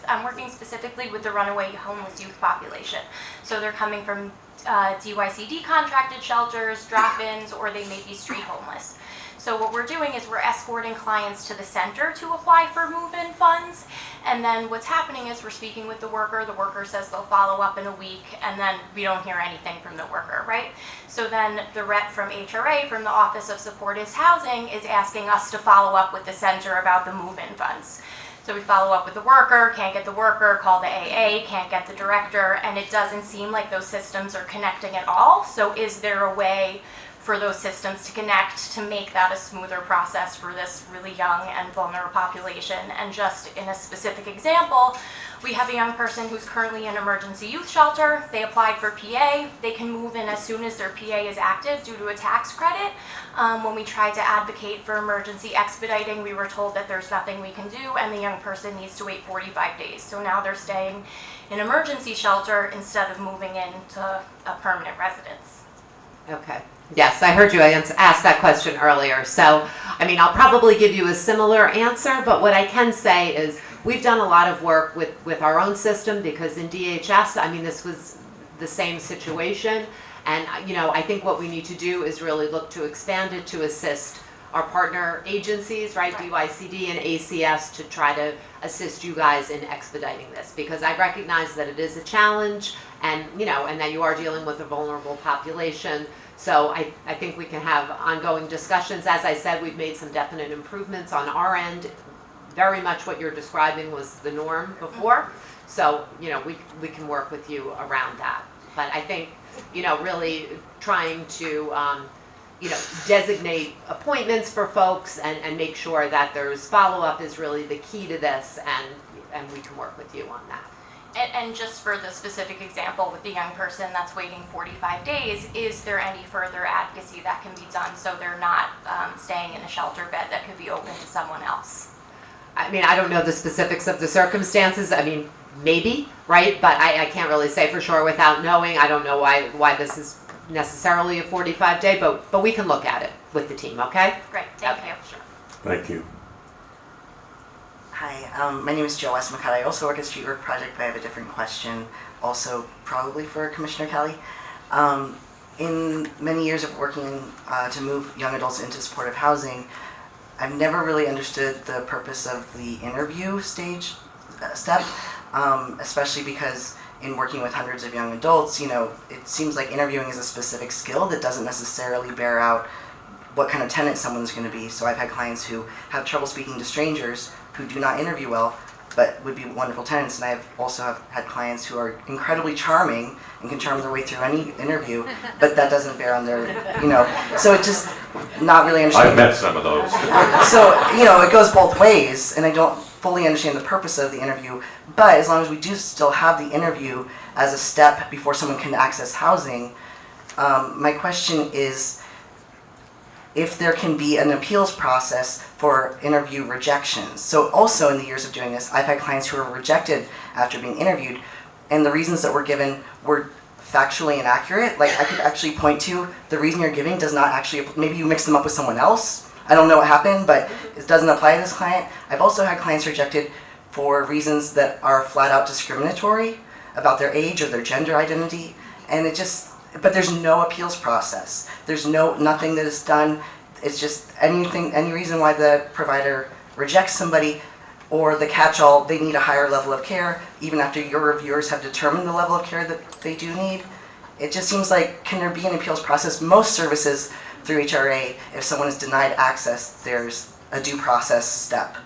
I'm working specifically with the runaway homeless youth population. So they're coming from DYCD contracted shelters, drop-ins, or they may be street homeless. So what we're doing is we're escorting clients to the center to apply for move-in funds, and then what's happening is we're speaking with the worker says they'll follow up in a week, and then we don't hear anything from the worker, right? So then the rep from HRA, from the Office of Supportive Housing, is asking us to follow up with the center about the move-in funds. So we follow up with the worker, can't get the worker, call the AA, can't get the director, and it doesn't seem like those systems are connecting at all. So is there a way for those systems to connect to make that a smoother process for this really young and vulnerable population? And just in a specific example, we have a young person who's currently in emergency youth shelter. They applied for PA. They can move in as soon as their PA is active due to a tax credit. When we tried to advocate for emergency expediting, we were told that there's nothing we can do and the young person needs to wait 45 days. So now they're staying in emergency shelter instead of moving into a permanent residence. Okay. Yes, I heard you asked that question earlier. So, I mean, I'll probably give you a similar answer, but what I can say is we've done a lot of work with our own system, because in DHS, I mean, this was the same situation. And, I think what we need to do is really look to expand it to assist our partner agencies, right, DYCD and ACS, to try to assist you guys in expediting this, because I recognize that it is a challenge, and, and that you are dealing with a vulnerable population. So I think we can have ongoing discussions. As I said, we've made some definite improvements on our end. Very much what you're describing was the norm before. So, we can work with you around that. But I think, really trying to, designate appointments for folks and make sure that there's follow-up is really the key to this, and we can work with you on that. And just for the specific example with the young person that's waiting 45 days, is there any further advocacy that can be done so they're not staying in a shelter bed that could be open to someone else? I mean, I don't know the specifics of the circumstances. I mean, maybe, right? But I can't really say for sure without knowing. I don't know why this is necessarily a 45-day, but we can look at it with the team, okay? Great, thank you. Sure. Thank you. Hi, my name is Jill Westmacott. I also work at Street Work Project, but I have a different question, also probably for Commissioner Kelly. In many years of working to move young adults into supportive housing, I've never really understood the purpose of the interview step, especially because in working with hundreds of young adults, it seems like interviewing is a specific skill that doesn't necessarily bear out what kind of tenant someone's going to be. So I've had clients who have trouble speaking to strangers who do not interview well, but would be wonderful tenants. And I've also had clients who are incredibly charming and can charm their way through any interview, but that doesn't bear on their, so it just not really understanding. I've met some of those. So, it goes both ways, and I don't fully understand the purpose of the interview, but as long as we do still have the interview as a step before someone can access housing. My question is if there can be an appeals process for interview rejections. So also in the years of doing this, I've had clients who were rejected after being interviewed, and the reasons that were given were factually inaccurate. Like, I could actually point to the reason you're giving does not actually, maybe you mixed them up with someone else. I don't know what happened, but it doesn't apply to this client. I've also had clients rejected for reasons that are flat out discriminatory about their age or their gender identity, and it just, but there's no appeals process. There's nothing that is done. It's just any reason why the provider rejects somebody, or the catch-all, they need a higher level of care, even after your reviewers have determined the level of care that they do need. It just seems like, can there be an appeals process? Most services through HRA, if someone is denied access, there's a due process step.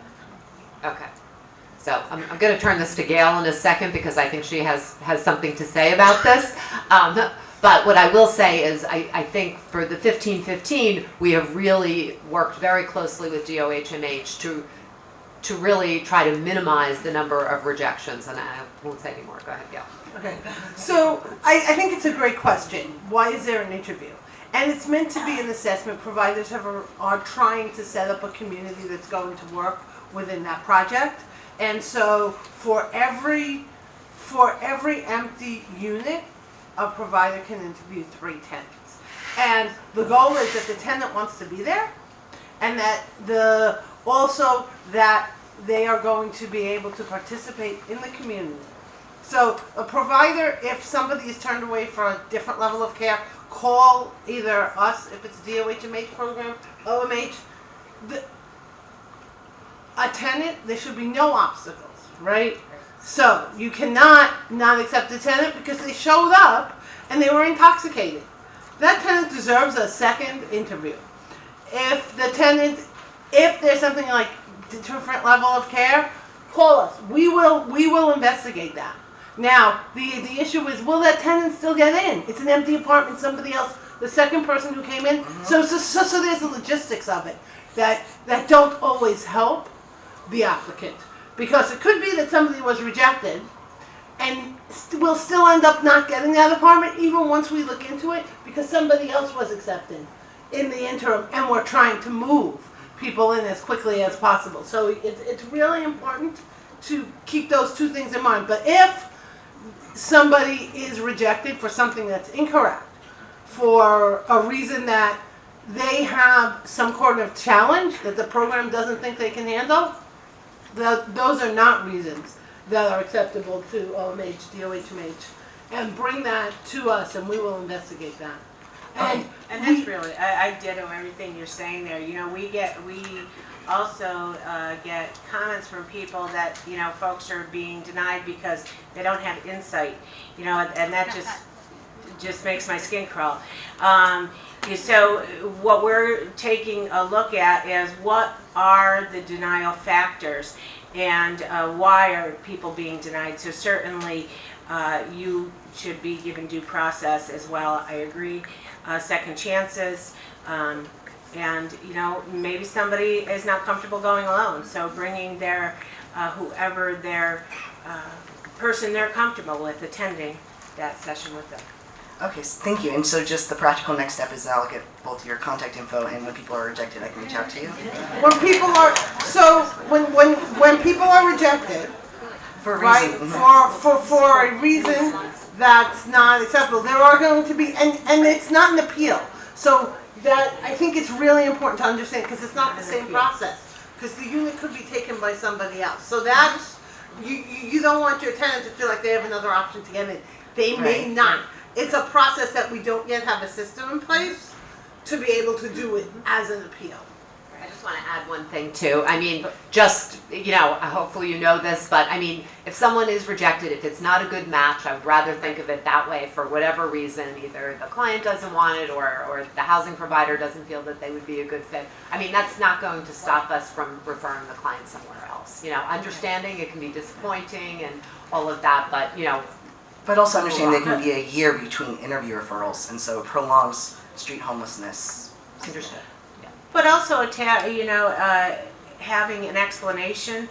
Okay. So I'm going to turn this to Gail in a second because I think she has something to say about this. But what I will say is I think for the 1515, we have really worked very closely with DOHMH to really try to minimize the number of rejections. And I won't say any more. Go ahead, Gail. Okay, so I think it's a great question. Why is there an interview? And it's meant to be an assessment. Providers are trying to set up a community that's going to work within that project. And so for every empty unit, a provider can interview 3 tenants. And the goal is that the tenant wants to be there, and that also that they are going to be able to participate in the community. So a provider, if somebody is turned away for a different level of care, call either us, if it's a DOHMH program, OMH. A tenant, there should be no obstacles, right? So you cannot not accept a tenant because they showed up and they were intoxicated. That tenant deserves a second interview. If there's something like different level of care, call us. We will investigate that. Now, the issue is, will that tenant still get in? It's an empty apartment, somebody else, the second person who came in. So there's the logistics of it that don't always help the applicant. Because it could be that somebody was rejected and will still end up not getting that apartment even once we look into it because somebody else was accepted in the interim and we're trying to move people in as quickly as possible. So it's really important to keep those two things in mind. But if somebody is rejected for something that's incorrect, for a reason that they have some kind of challenge that the program doesn't think they can handle, those are not reasons that are acceptable to OMH, DOHMH, and bring that to us and we will investigate that. And that's really, I ditto everything you're saying there. You know, we also get comments from people that, you know, folks are being denied because they don't have insight, you know, and that just makes my skin crawl. So what we're taking a look at is what are the denial factors and why are people being denied. So certainly you should be given due process as well. I agree. Second chances. And, you know, maybe somebody is not comfortable going alone. So bringing their, whoever their person they're comfortable with attending that session with them. Okay, thank you. And so just the practical next step is that I'll get both your contact info, and when people are rejected, I can reach out to you. When people are rejected, For a right, reason. for a reason that's not acceptable, there are going to be, and it's not an appeal. So that, I think it's really important to understand because it's not the same process. Because the unit could be taken by somebody else. So that's, you don't want your tenant to feel like they have another option to get in. They may not. It's a process that we don't yet have a system in place to be able to do it as an appeal. I just want to add one thing too. I mean, just, you know, hopefully you know this, but I mean, if someone is rejected, if it's not a good match, I would rather think of it that way for whatever reason. Either the client doesn't want it or the housing provider doesn't feel that they would be a good fit. I mean, that's not going to stop us from referring the client somewhere else. You know, understanding it can be disappointing and all of that, but, you know. But also understand there can be a year between interview referrals, and so it prolongs street homelessness. Understood. But also, you know, having an explanation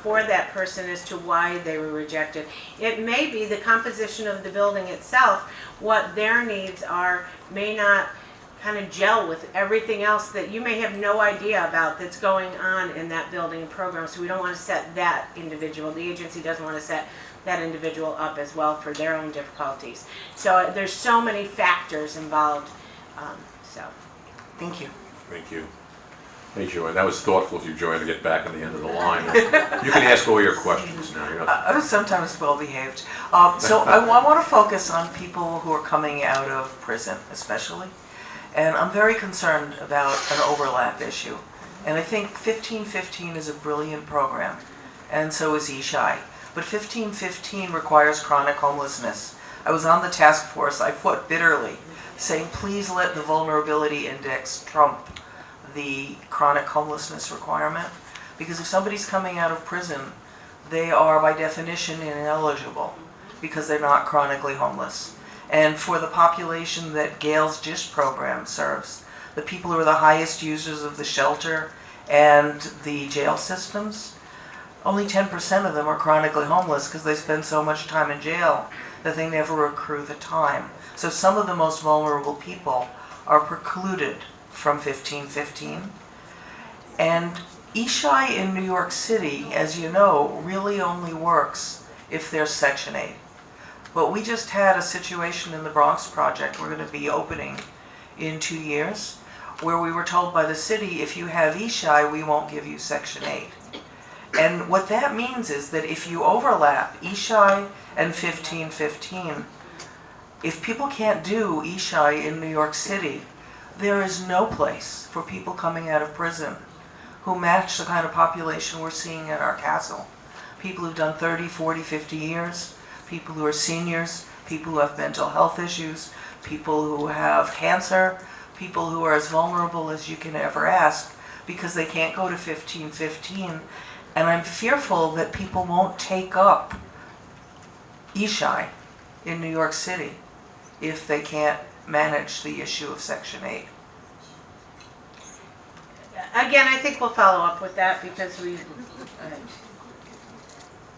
for that person as to why they were rejected. It may be the composition of the building itself, what their needs are, may not kind of gel with everything else that you may have no idea about that's going on in that building and program. So we don't want to set that individual, the agency doesn't want to set that individual up as well for their own difficulties. So there's so many factors involved. So Thank you. Thank you. Hey, Joanne, that was thoughtful of you, Joanne, to get back on the end of the line. You can ask all your questions now. You're not... I was sometimes well behaved. So I want to focus on people who are coming out of prison, especially. And I'm very concerned about an overlap issue. And I think 1515 is a brilliant program, and so is ESSHI. But 1515 requires chronic homelessness. I was on the task force. I fought bitterly, saying, please let the vulnerability index trump the chronic homelessness requirement. Because if somebody's coming out of prison, they are by definition ineligible because they're not chronically homeless. And for the population that Gail's GISH program serves, the people who are the highest users of the shelter and the jail systems, only 10% of them are chronically homeless because they spend so much time in jail that they never accrue the time. So some of the most vulnerable people are precluded from 1515. And ESSHI in New York City, as you know, really only works if there's Section 8. But we just had a situation in the Bronx project we're going to be opening in 2 years, where we were told by the city, if you have ESSHI, we won't give you Section 8. And what that means is that if you overlap ESSHI and 1515, if people can't do ESSHI in New York City, there is no place for people coming out of prison who match the kind of population we're seeing at our castle. People who've done 30, 40, 50 years, people who are seniors, people who have mental health issues, people who have cancer, people who are as vulnerable as you can ever ask because they can't go to 1515. And I'm fearful that people won't take up ESSHI in New York City if they can't manage the issue of Section 8. again, I think we'll follow up with that because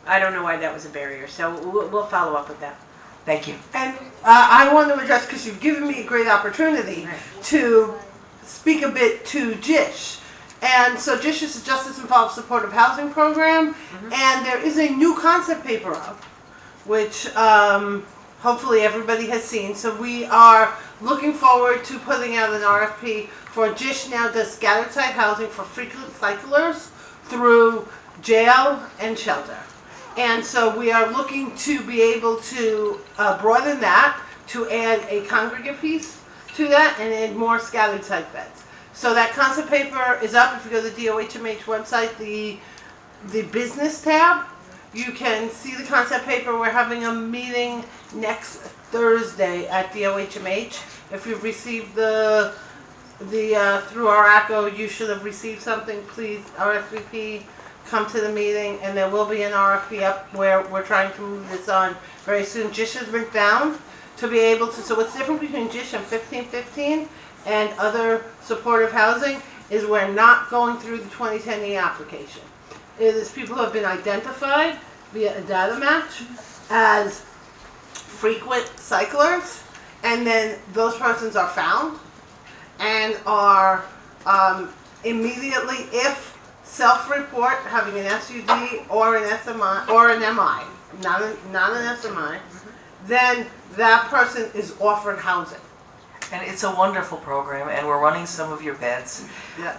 I don't know why that was a barrier, so we'll follow up with that. Thank you. And I want to address, because you've given me a great opportunity to speak a bit to JISH. And so JISH is a Justice Involved Supportive Housing Program, and there is a new concept paper up, which hopefully everybody has seen. So we are looking forward to putting out an RFP for JISH now does scattered site housing for frequent cyclers through jail and shelter. And so we are looking to be able to broaden that, to add a congregate piece to that, and add more scattered site beds. So that concept paper is up. If you go to the DOHMH website, the business tab, you can see the concept paper. We're having a meeting next Thursday at DOHMH. If you've received the through our ACO, you should have received something. Please RSVP. Come to the meeting, and there will be an RFP up where we're trying to move this on very soon. JISH has been found to be able to, so what's different between JISH and 1515 and other supportive housing is we're not going through the 2010 application. It is people who have been identified via a data match as frequent cyclers, and then those persons are found and are immediately, if self-report having an SUD or an SMI or an MI, not an SMI, then that person is offered housing. And it's a wonderful program, and we're running some of your beds,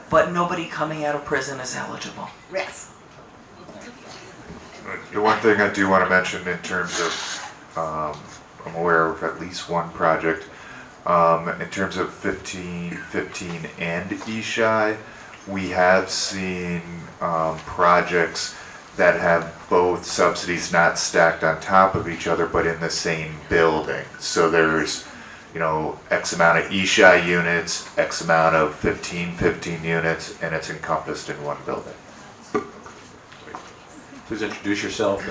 but nobody coming out of prison is eligible. Yes. The one thing I do want to mention in terms of, I'm aware of at least one project, in terms of 1515 and ESSHI, we have seen projects that have both subsidies not stacked on top of each other, but in the same building. So there's, X amount of ESSHI units, X amount of 1515 units, and it's encompassed in one building. Please introduce yourself.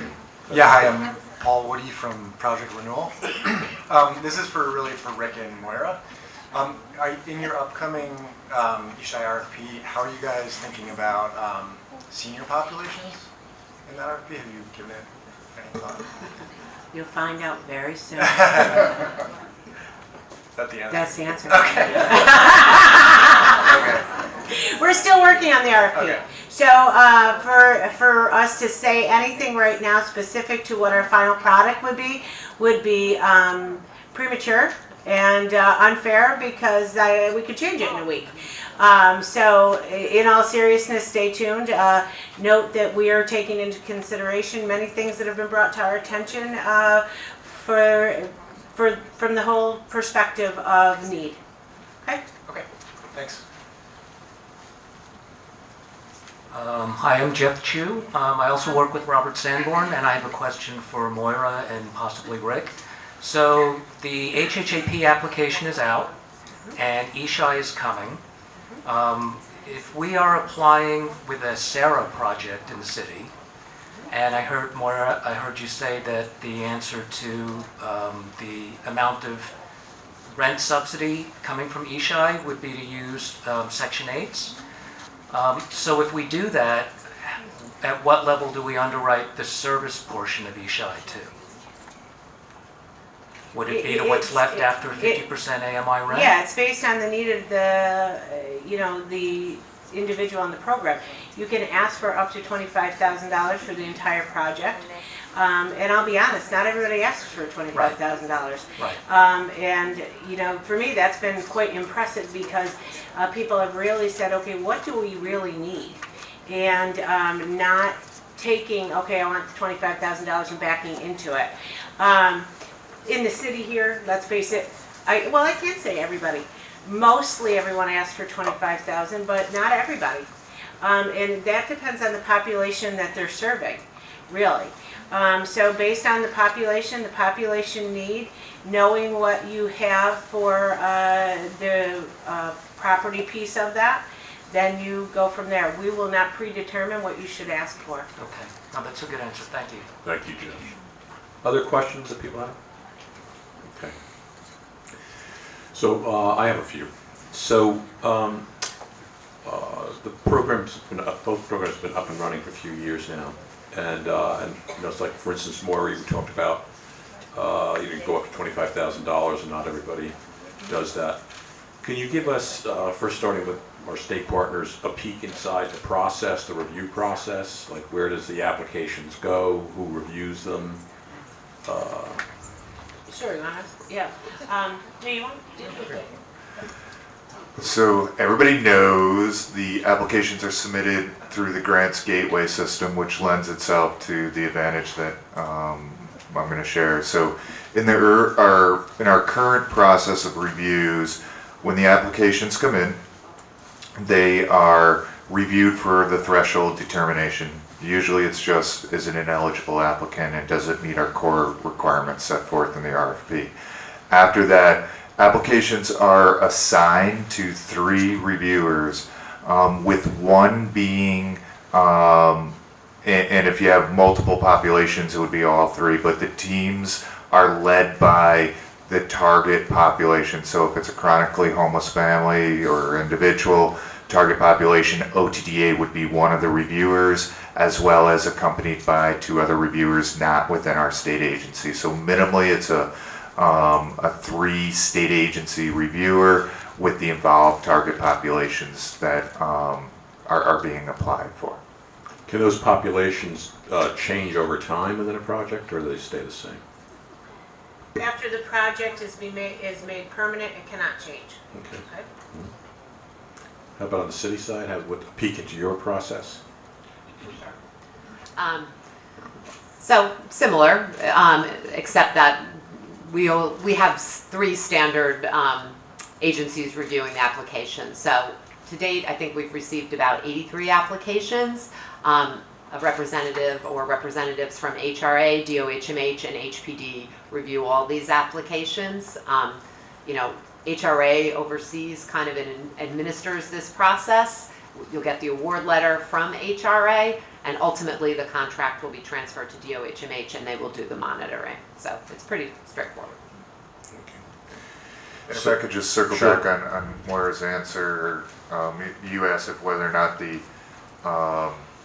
Yeah, hi, I'm Paul Woody from Project Renewal. This is for Rick and Moira. In your upcoming ESSHI RFP, how are you guys thinking about senior populations? in that RFP? Have you given it any thought? You'll find out very soon. Is that the answer? That's the answer. Okay. We're still working on the RFP. Okay. So for us to say anything right now specific to what our final product would be premature and unfair because we could change it in a week. So in all seriousness, stay tuned. Note that we are taking into consideration many things that have been brought to our attention from the whole perspective of need. Okay? Okay, thanks. Hi, I'm Jeff Chu. I also work with Robert Sanborn, and I have a question for Moira and possibly Rick. So the HHAP application is out, and ESSHI is coming. If we are applying with a SARA project in the city, and I heard, Moira, I heard you say that the answer to the amount of rent subsidy coming from ESSHI would be to use Section 8s. So if we do that, at what level do we underwrite the service portion of ESSHI to? Would it be to what's left after 50% AMI rent? Yeah, it's based on the need of the, the individual in the program. You can ask for up to $25,000 for the entire project. And I'll be honest, not everybody asks for $25,000. Right. And, for me, that's been quite impressive because people have really said, okay, what do we really need? And not taking, okay, I want the $25,000 and backing into it. In the city here, let's face it, I can't say everybody. Mostly everyone asks for $25,000, but not everybody. And that depends on the population that they're serving, really. So based on the population need, knowing what you have for the property piece of that, then you go from there. We will not predetermine what you should ask for. Okay. No, that's a good answer. Thank you. Thank you, Jim. Other questions that people have? Okay. So I have a few. So the program's been both programs have been up and running for a few years now, and it's like, for instance, Moira, we talked about you go up to $25,000, and not everybody does that. Can you give us, first starting with our state partners, a peek inside the process, the review process? Like, where does the applications go? Who reviews them? Sure, you want to? Yeah. Do you want to? So everybody knows the applications are submitted through the grants gateway system, which lends itself to the advantage that I'm going to share. So in our current process of reviews, when the applications come in, they are reviewed for the threshold determination. Usually it's just, is it an ineligible applicant and does it meet our core requirements set forth in the RFP. After that, applications are assigned to 3 reviewers, with one being, and if you have multiple populations, it would be all 3, but the teams are led by the target population. So if it's a chronically homeless family or individual, target population, OTDA would be one of the reviewers, as well as accompanied by 2 other reviewers not within our state agency. So minimally it's a 3 state agency reviewer with the involved target populations that are being applied for. Can those populations change over time within a project, or do they stay the same? After the project is made permanent, it cannot change. Okay. How about on the city side? What a peek into your process? So similar, except that we have 3 standard agencies reviewing the application. So to date, I think we've received about 83 applications. A representative or representatives from HRA, DOHMH, and HPD review all these applications. HRA oversees kind of and administers this process. You'll get the award letter from HRA, and ultimately the contract will be transferred to DOHMH, and they will do the monitoring. So it's pretty straightforward. And if I could just circle Sure. back on Moira's answer, you asked if whether or not the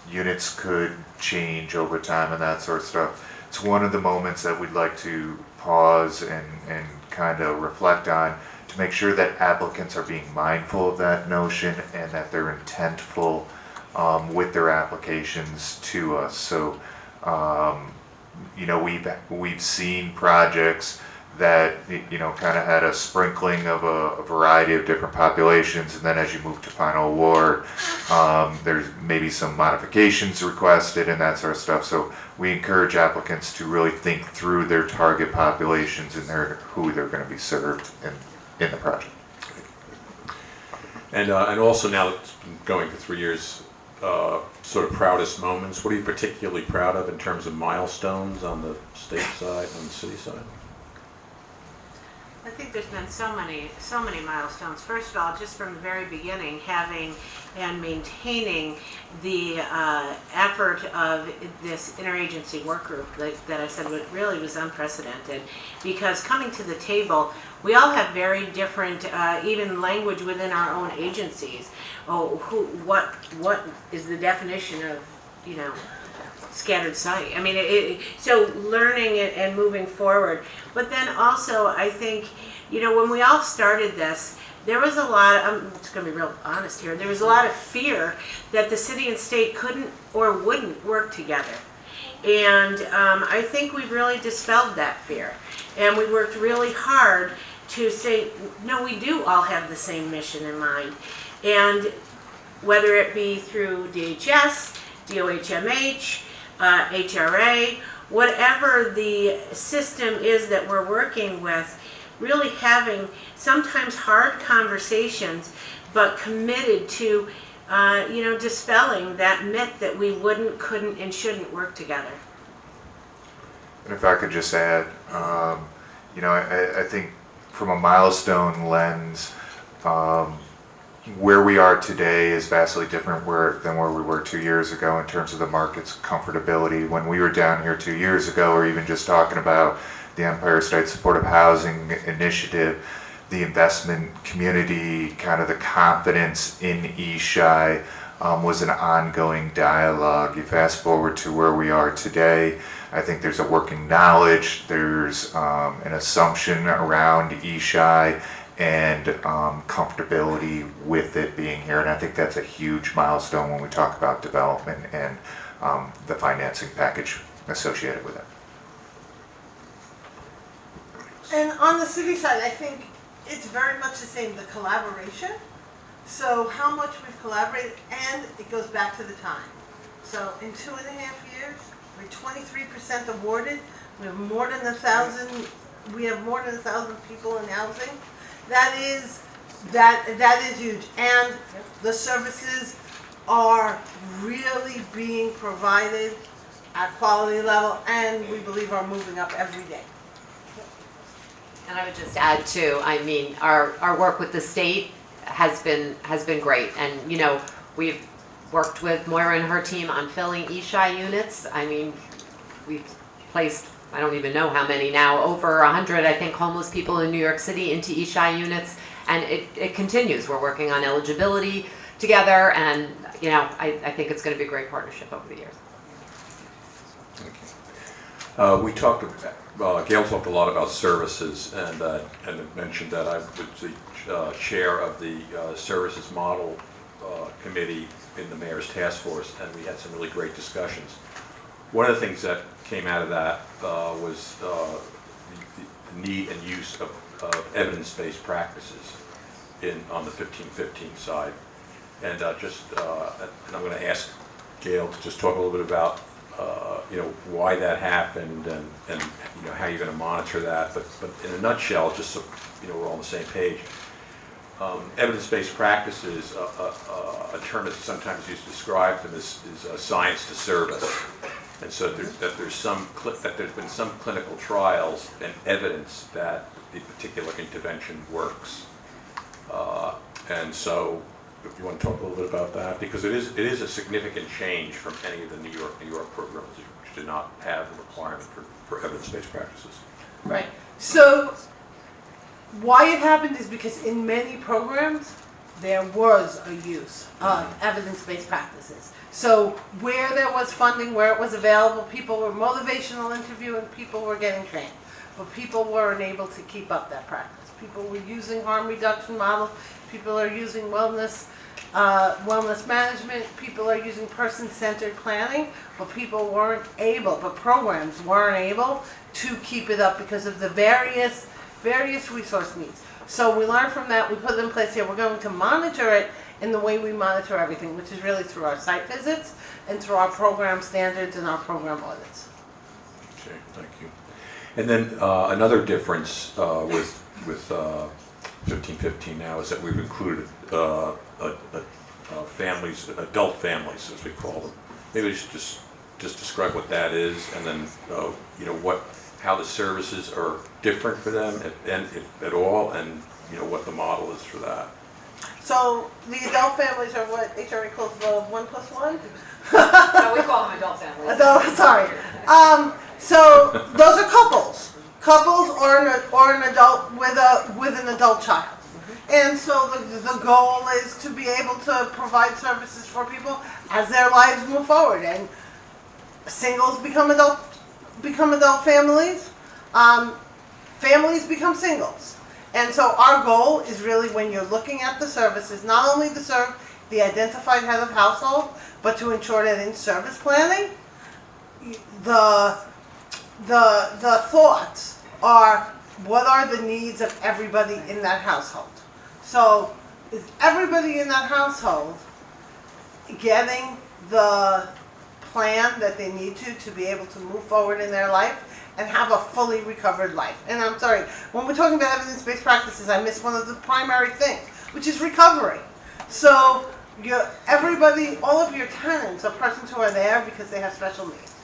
units could change over time and that sort of stuff. It's one of the moments that we'd like to pause and kind of reflect on to make sure that applicants are being mindful of that notion and that they're intentful with their applications to us. So, you know, we've seen projects that, you know, kind of had a sprinkling of a variety of different populations, and then as you move to final award, there's maybe some modifications requested and that sort of stuff. So we encourage applicants to really think through their target populations and who they're going to be served in the project. And also now that it's been going for 3 years, sort of proudest moments. What are you particularly proud of in terms of milestones on the state side, on the city side? I think there's been so many milestones. First of all, just from the very beginning, having and maintaining the effort of this interagency work group that I said really was unprecedented, because coming to the table, we all have very different, even language within our own agencies. Oh, what is the definition of, you know, scattered site? I mean, so learning it and moving forward. But then also, I think, you know, when we all started this, there was a lot of, I'm just going to be real honest here, there was a lot of fear that the city and state couldn't or wouldn't work together. And I think we've really dispelled that fear. And we worked really hard to say, no, we do all have the same mission in mind. And whether it be through DHS, DOHMH, HRA, whatever the system is that we're working with, really having sometimes hard conversations, but committed to, you know, dispelling that myth that we wouldn't, couldn't, and shouldn't work together. And if I could just add, you know, I think from a milestone lens, where we are today is vastly different than where we were 2 years ago in terms of the market's comfortability. When we were down here 2 years ago, or even just talking about the Empire State Supportive Housing Initiative, the investment community, kind of the confidence in ESSHI was an ongoing dialogue. You fast forward to where we are today, I think there's a working knowledge, there's an assumption around ESSHI, and comfortability with it being here. And I think that's a huge milestone when we talk about development and the financing package associated with it. And on the city side, I think it's very much the same, the collaboration. So how much we've collaborated, and it goes back to the time. So in 2.5 years, we're 23% awarded. We have more than 1,000. We have more than 1,000 people in housing. That is huge, and the services are really being provided at quality level, and we believe are moving up every day. And I would just add too, I mean, our work with the state has been great, and you know, we've worked with Moira and her team on filling ESSHI units. I mean, we've placed, I don't even know how many now, over 100, I think, homeless people in New York City into ESSHI units, and it continues. We're working on eligibility together, and you know, I think it's going to be a great partnership over the years. Okay. We talked about, Gail talked a lot about services, and mentioned that I was the chair of the services model committee in the mayor's task force, and we had some really great discussions. One of the things that came out of that was the need and use of evidence-based practices on the 1515 side. And and I'm going to ask Gail to just talk a little bit about you know, why that happened and you know, how you're going to monitor that. But in a nutshell, just so you know, we're all on the same page. Evidence-based practices, a term that's sometimes used to describe them is science to service. And so there's been some clinical trials and evidence that the particular intervention works. And so, if you want to talk a little bit about that, because it is a significant change from any of the New York programs, which did not have the requirement for evidence-based practices. Right. So why it happened is because in many programs, there was a use of evidence-based practices. So where there was funding, where it was available, people were motivational interviewing, people were getting trained. But people weren't able to keep up that practice. People were using harm reduction models, people are using wellness management, people are using person-centered planning, but people weren't able, but programs weren't able to keep it up because of the various resource needs. So we learned from that, we put it in place here, we're going to monitor it in the way we monitor everything, which is really through our site visits and through our program standards and our program audits. Okay, thank you. And then another difference with 1515 now is that we've included families, adult families, as we call them. Maybe we should just describe what that is, and then how the services are different for them, if at all, and what the model is for that. So the adult families are what HRA calls the 1+1? No, we call them adult families. Sorry. So those are couples or an adult with an adult child. And so the goal is to be able to provide services for people as their lives move forward. And singles become adult families. Families become singles. And so our goal is really, when you're looking at the services, not only to serve the identified head of household, but to ensure that in service planning, the thoughts are, what are the needs of everybody in that household? So is everybody in that household getting the plan that they need to be able to move forward in their life and have a fully recovered life? And I'm sorry, when we're talking about evidence-based practices, I missed one of the primary things, which is recovery. So everybody, all of your tenants are persons who are there because they have special needs.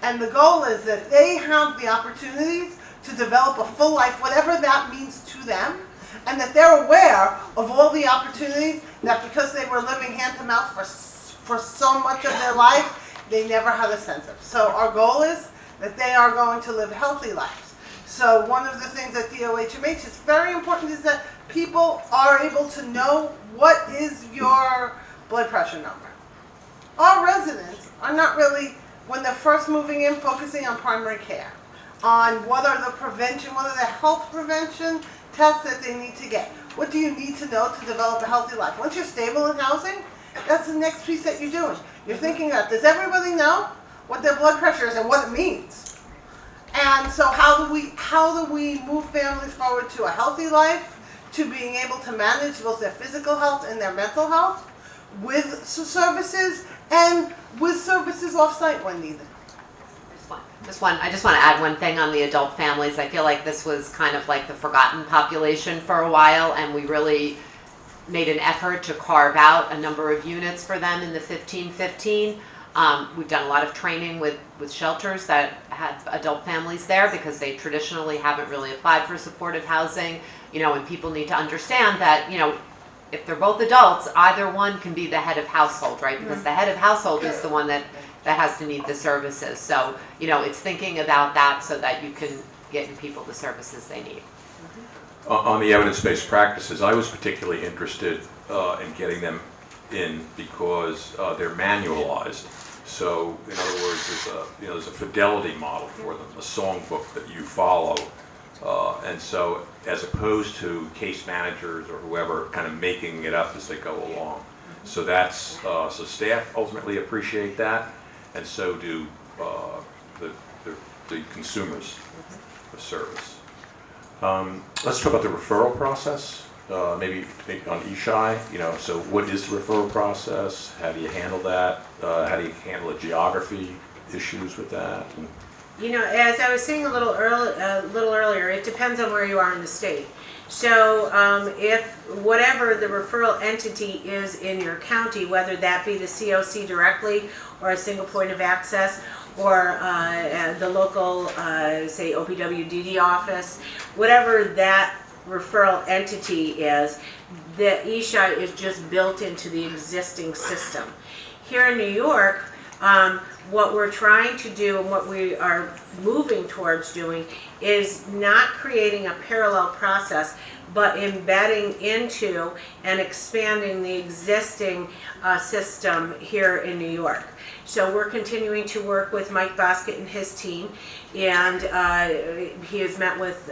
And the goal is that they have the opportunities to develop a full life, whatever that means to them, and that they're aware of all the opportunities that, because they were living hand to mouth for so much of their life, they never had a sense of. So our goal is that they are going to live healthy lives. So one of the things at DOHMH is very important is that people are able to know what is your blood pressure number. Our residents are not really, when they're first moving in, focusing on primary care, on what are the health prevention tests that they need to get. What do you need to know to develop a healthy life? Once you're stable in housing, that's the next piece that you're doing. You're thinking about, does everybody know what their blood pressure is and what it means? And so how do we move families forward to a healthy life, to being able to manage both their physical health and their mental health with services, and with services off-site when needed? I just want to add one thing on the adult families. I feel like this was kind of like the forgotten population for a while, and we really made an effort to carve out a number of units for them in the 1515. We've done a lot of training with shelters that have adult families there, because they traditionally haven't really applied for supportive housing, and people need to understand that, if they're both adults, either one can be the head of household, right? Because the head of household is the one that has to need the services. So, it's thinking about that so that you can get people the services they need. On the evidence-based practices, I was particularly interested in getting them in because they're manualized. So, in other words, there's a fidelity model for them, a songbook that you follow. And so, as opposed to case managers or whoever kind of making it up as they go along. So so staff ultimately appreciate that, and so do the consumers of service. Let's talk about the referral process. Maybe on ESSHI, so what is the referral process? How do you handle that? How do you handle the geography issues with that? As I was saying a little earlier, it depends on where you are in the state. So if whatever the referral entity is in your county, whether that be the COC directly or a single point of access, or the local, say, OPWDD office, whatever that referral entity is, the ESSHI is just built into the existing system. Here in New York, What we're trying to do and what we are moving towards doing is not creating a parallel process, but embedding into and expanding the existing system here in New York. So we're continuing to work with Mike Bosket and his team, and he has met with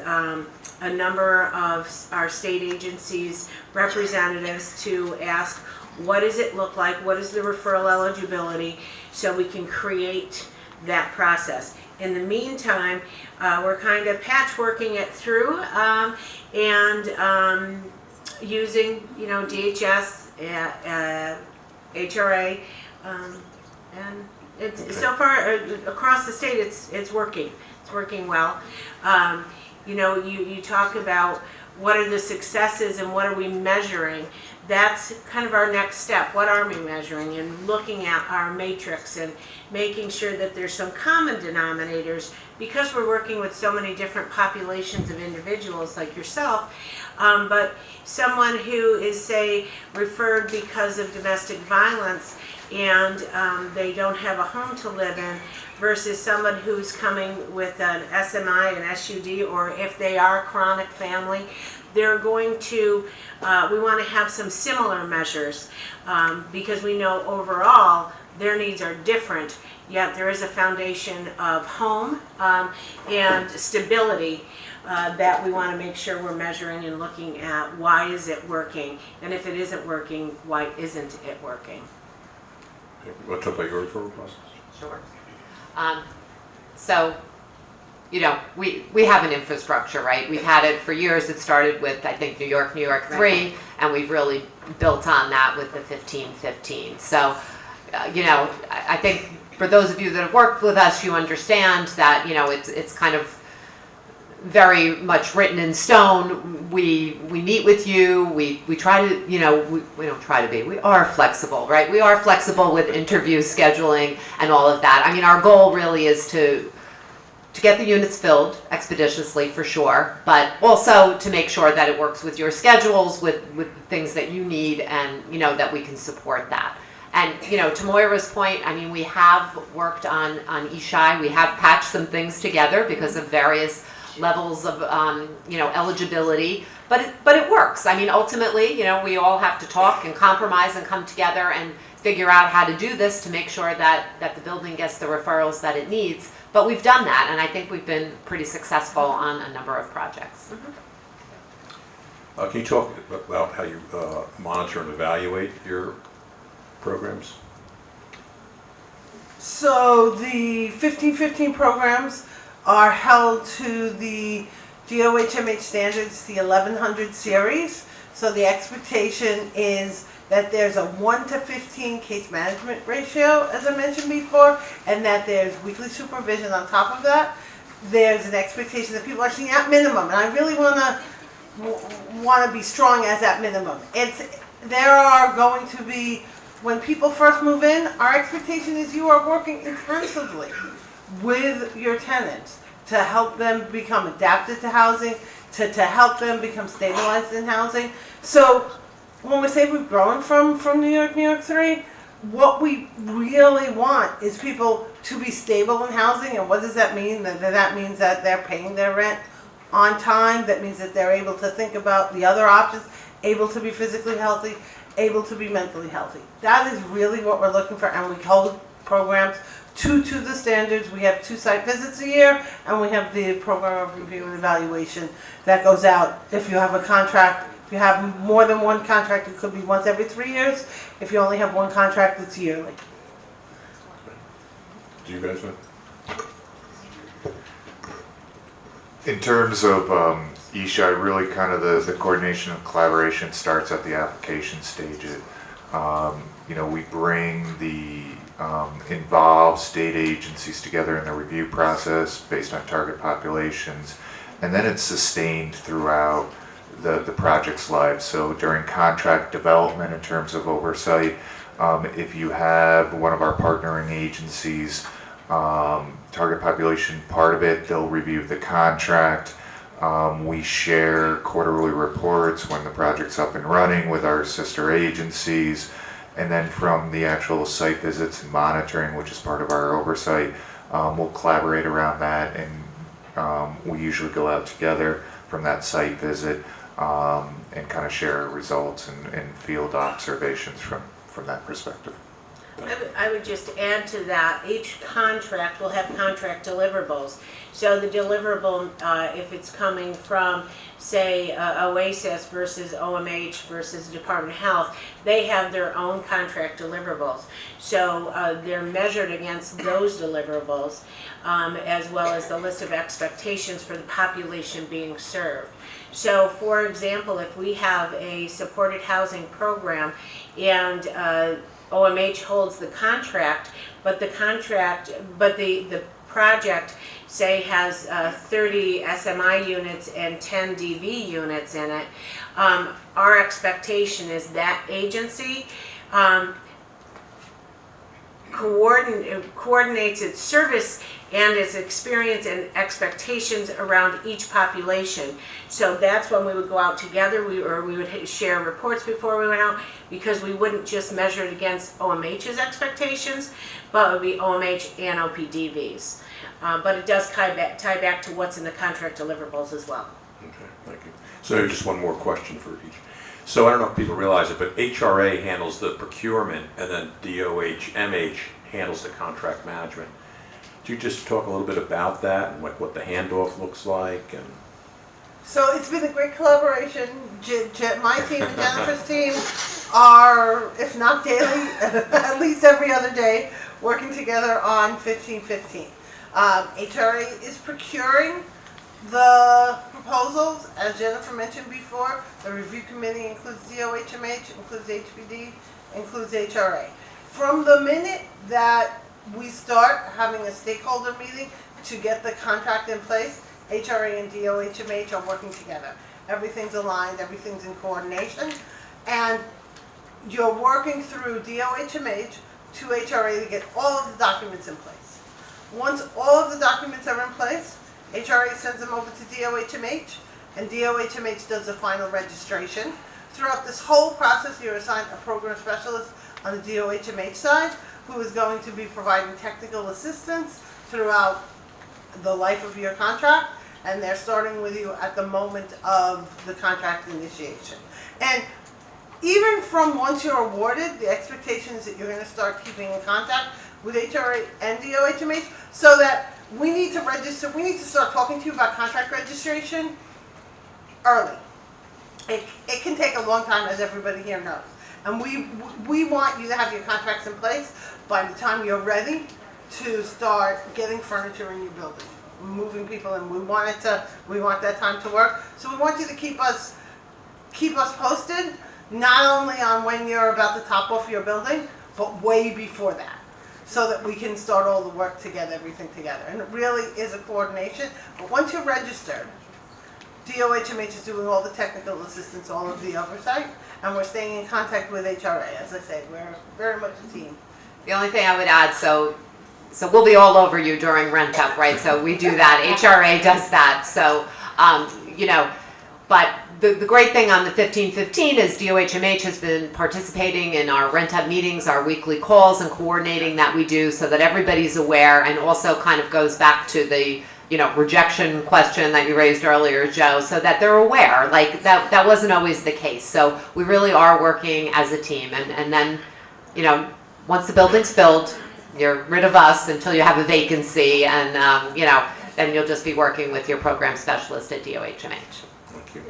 a number of our state agencies' representatives to ask, what does it look like? What is the referral eligibility? So we can create that process. In the meantime, we're kind of patchworking it through and using, DHS, HRA, and it's so far across the state, it's working. It's working well. You talk about what are the successes and what are we measuring. That's kind of our next step. What are we measuring? And looking at our matrix and making sure that there's some common denominators, because we're working with so many different populations of individuals like yourself, but someone who is, say, referred because of domestic violence and they don't have a home to live in, versus someone who's coming with an SMI, an SUD, or if they are a chronic family, they're going to, we want to have some similar measures because we know overall their needs are different, yet there is a foundation of home and stability that we want to make sure we're measuring and looking at. Why is it working? And if it isn't working, why isn't it working? Want to talk about your referral process? Sure. So, we have an infrastructure, right? We've had it for years. It started with, I think, New York 3, and we've really built on that with the 1515. So, I think for those of you that have worked with us, you understand that, it's kind of very much written in stone. We meet with you. We try to, we don't try to be. We are flexible, right? We are flexible with interview scheduling and all of that. I mean, our goal really is to get the units filled expeditiously for sure, but also to make sure that it works with your schedules, with things that you need, and that we can support that. And to Moira's point, I mean, we have worked on ESSHI. We have patched some things together because of various levels of eligibility, but it works. I mean, ultimately, we all have to talk and compromise and come together and figure out how to do this to make sure that the building gets the referrals that it needs. But we've done that, and I think we've been pretty successful on a number of projects. Can you talk about how you monitor and evaluate your programs? So the 1515 programs are held to the DOHMH standards, the 1100 series. So the expectation is that there's a 1 to 15 case management ratio, as I mentioned before, and that there's weekly supervision on top of that. There's an expectation that people are seeing at minimum, and I really want to be strong as at minimum. There are going to be, when people first move in, our expectation is you are working intensively with your tenants to help them become adapted to housing, to help them become stabilized in housing. So when we say we've grown from New York 3, what we really want is people to be stable in housing. And what does that mean? That means that they're paying their rent on time. That means that they're able to think about the other options, able to be physically healthy, able to be mentally healthy. That is really what we're looking for, and we hold programs to the standards. We have 2 site visits a year, and we have the program of review and evaluation that goes out. If you have a contract, if you have more than one contract, it could be once every 3 years. If you only have one contract, it's yearly. Do you guys know? In terms of ESSHI, really kind of the coordination and collaboration starts at the application stage. We bring the involved state agencies together in the review process based on target populations, and then it's sustained throughout the project's life. So during contract development, in terms of oversight, if you have one of our partnering agencies, target population part of it, they'll review the contract. We share quarterly reports when the project's up and running with our sister agencies, And then from the actual site visits and monitoring, which is part of our oversight, we'll collaborate around that, and we usually go out together from that site visit and kind of share results and field observations from that perspective. I would just add to that, each contract will have contract deliverables. So the deliverable, if it's coming from, say, OASIS versus OMH versus Department of Health, they have their own contract deliverables. So they're measured against those deliverables, as well as the list of expectations for the population being served. So, for example, if we have a supported housing program and OMH holds the contract, but the project, say, has 30 SMI units and 10 DV units in it, our expectation is that agency coordinates its service and its experience and expectations around each population. So that's when we would go out together, we would share reports before we went out, because we wouldn't just measure it against OMH's expectations, but it would be OMH and OPDVs. But it does tie back to what's in the contract deliverables as well. Okay, thank you. So just one more question for each. So I don't know if people realize it, but HRA handles the procurement, and then DOH-MH handles the contract management. Could you just talk a little bit about that and what the handoff looks like? And So it's been a great collaboration. My team and Jennifer's team are, if not daily, at least every other day, working together on 1515. HRA is procuring the proposals, as Jennifer mentioned before. The review committee includes DOH-MH, includes HPD, includes HRA. From the minute that we start having a stakeholder meeting to get the contract in place, HRA and DOH-MH are working together. Everything's aligned, everything's in coordination, and you're working through DOH-MH to HRA to get all of the documents in place. Once all of the documents are in place, HRA sends them over to DOH-MH, and DOH-MH does the final registration. Throughout this whole process, you're assigned a program specialist on the DOH-MH side who is going to be providing technical assistance throughout the life of your contract, and they're starting with you at the moment of the contract initiation. And even from once you're awarded, the expectation is that you're going to start keeping in contact with HRA and DOH-MH, so that we need to register, we need to start talking to you about contract registration early. It can take a long time, as everybody here knows. And we want you to have your contracts in place by the time you're ready to start getting furniture in your building, moving people in. We want that time to work. So we want you to keep us posted, not only on when you're about to top off your building, but way before that, so that we can start all the work together, everything together. And it really is a coordination. But once you're registered, DOH-MH is doing all the technical assistance, all of the oversight, and we're staying in contact with HRA. As I say, we're very much a team. The only thing I would add, so we'll be all over you during rent up, right? So we do that. HRA does that. So, but the great thing on the 1515 is DOH-MH has been participating in our rent up meetings, our weekly calls, and coordinating that we do so that everybody's aware, and also kind of goes back to the rejection question that you raised earlier, Joe, so that they're aware. Like that wasn't always the case. So we really are working as a team, and then, once the building's filled, you're rid of us until you have a vacancy, and then you'll just be working with your program specialist at DOH-MH. thank you.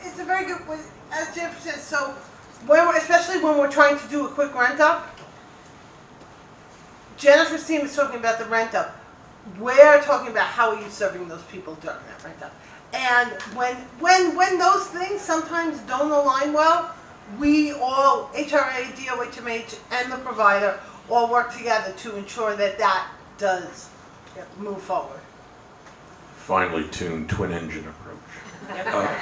It's a very good, as Jeff said, so especially when we're trying to do a quick rent up, Jennifer's team is talking about the rent up. We're talking about how are you serving those people during that rent up. And when those things sometimes don't align well, we all, HRA, DOH-MH, and the provider, all work together to ensure that does move forward. Finely tuned twin engine approach.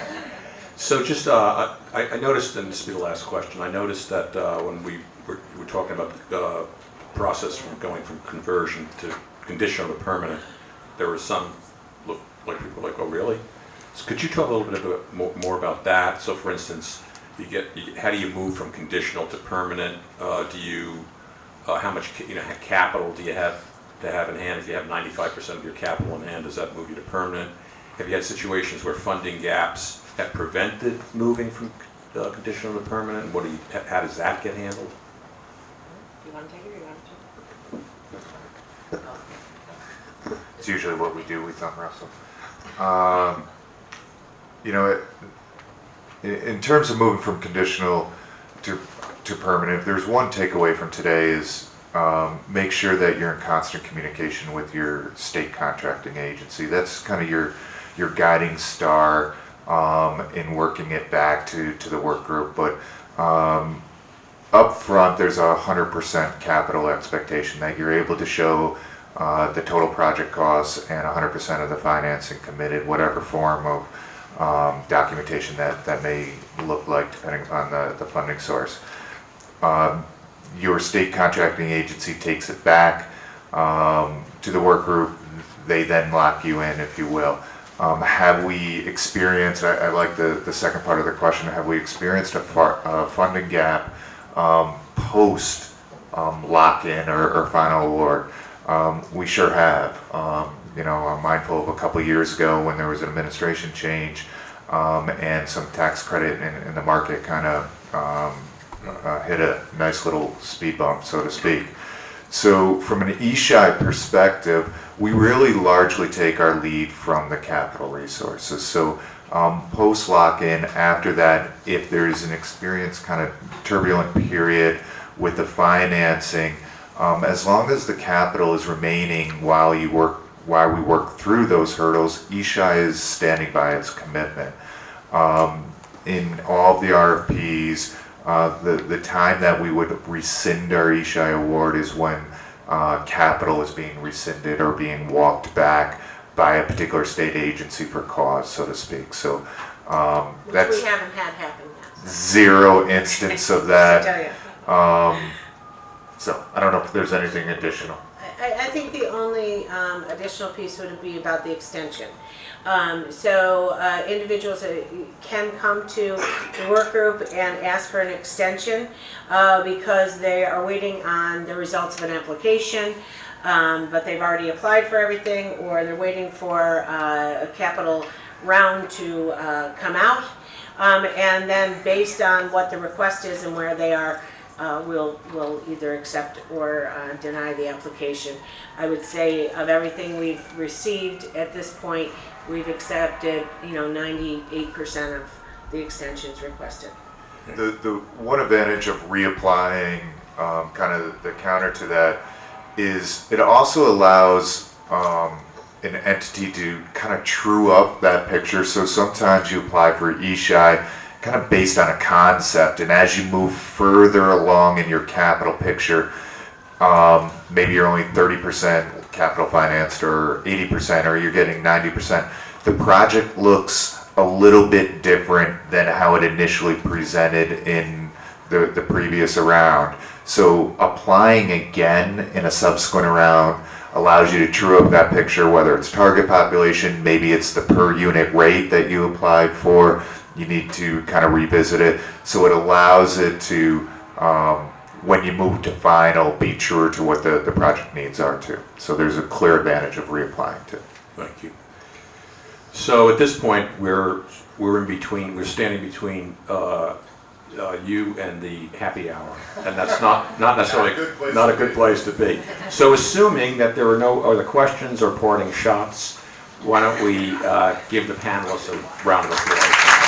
So just, I noticed, and this will be the last question, I noticed that when we were talking about the process from going from conversion to conditional to permanent, there were some like people were like, oh really? So could you talk a little bit more about that? So for instance, how do you move from conditional to permanent? How much capital do you have to have in hand? If you have 95% of your capital in hand, does that move you to permanent? Have you had situations where funding gaps have prevented moving from conditional to permanent? How does that get handled? Do you want to take it or you want to? It's usually what we do. We thumb wrestle. In terms of moving from conditional to permanent, if there's one takeaway from today is make sure that you're in constant communication with your state contracting agency. That's kind of your guiding star in working it back to the work group. But up front, there's a 100% capital expectation that you're able to show the total project costs and 100% of the financing committed, whatever form of documentation that may look like depending upon the funding source. Your state contracting agency takes it back to the work group. They then lock you in, if you will. Have we experienced, I like the second part of the question, have we experienced a funding gap post lock-in or final award? We sure have. I'm mindful of a couple of years ago when there was an administration change and some tax credit in the market kind of hit a nice little speed bump, so to speak. So from an ESSHI perspective, we really largely take our lead from the capital resources. So post lock-in, after that, if there's an experienced kind of turbulent period with the financing, as long as the capital is remaining while we work through those hurdles, ESSHI is standing by its commitment. In all of the RFPs, the time that we would rescind our ESSHI award is when capital is being rescinded or being walked back by a particular state agency for cause, so to speak. So Which we haven't had happen yet. Zero instance of that. I tell you. So I don't know if there's anything additional. I think the only additional piece would be about the extension. Individuals can come to the work group and ask for an extension because they are waiting on the results of an application, but they've already applied for everything, or they're waiting for a capital round to come out. And then based on what the request is and where they are, we'll either accept or deny the application. I would say of everything we've received at this point, we've accepted 98% of the extensions requested. The one advantage of reapplying, kind of the counter to that, is it also allows an entity to kind of true up that picture. So sometimes you apply for ESSHI kind of based on a concept, and as you move further along in your capital picture, maybe you're only 30% capital financed or 80%, or you're getting 90%. The project looks a little bit different than how it initially presented in the previous round. So applying again in a subsequent round allows you to true up that picture, whether it's target population, maybe it's the per unit rate that you applied for. You need to kind of revisit it. So it allows it to, when you move to final, be truer to what the project needs are too. So there's a clear advantage of reapplying too. Thank you. So at this point, we're standing between you and the happy hour, and that's not necessarily not a good place to be. So assuming that there are no other questions or parting shots, why don't we give the panelists a round of applause.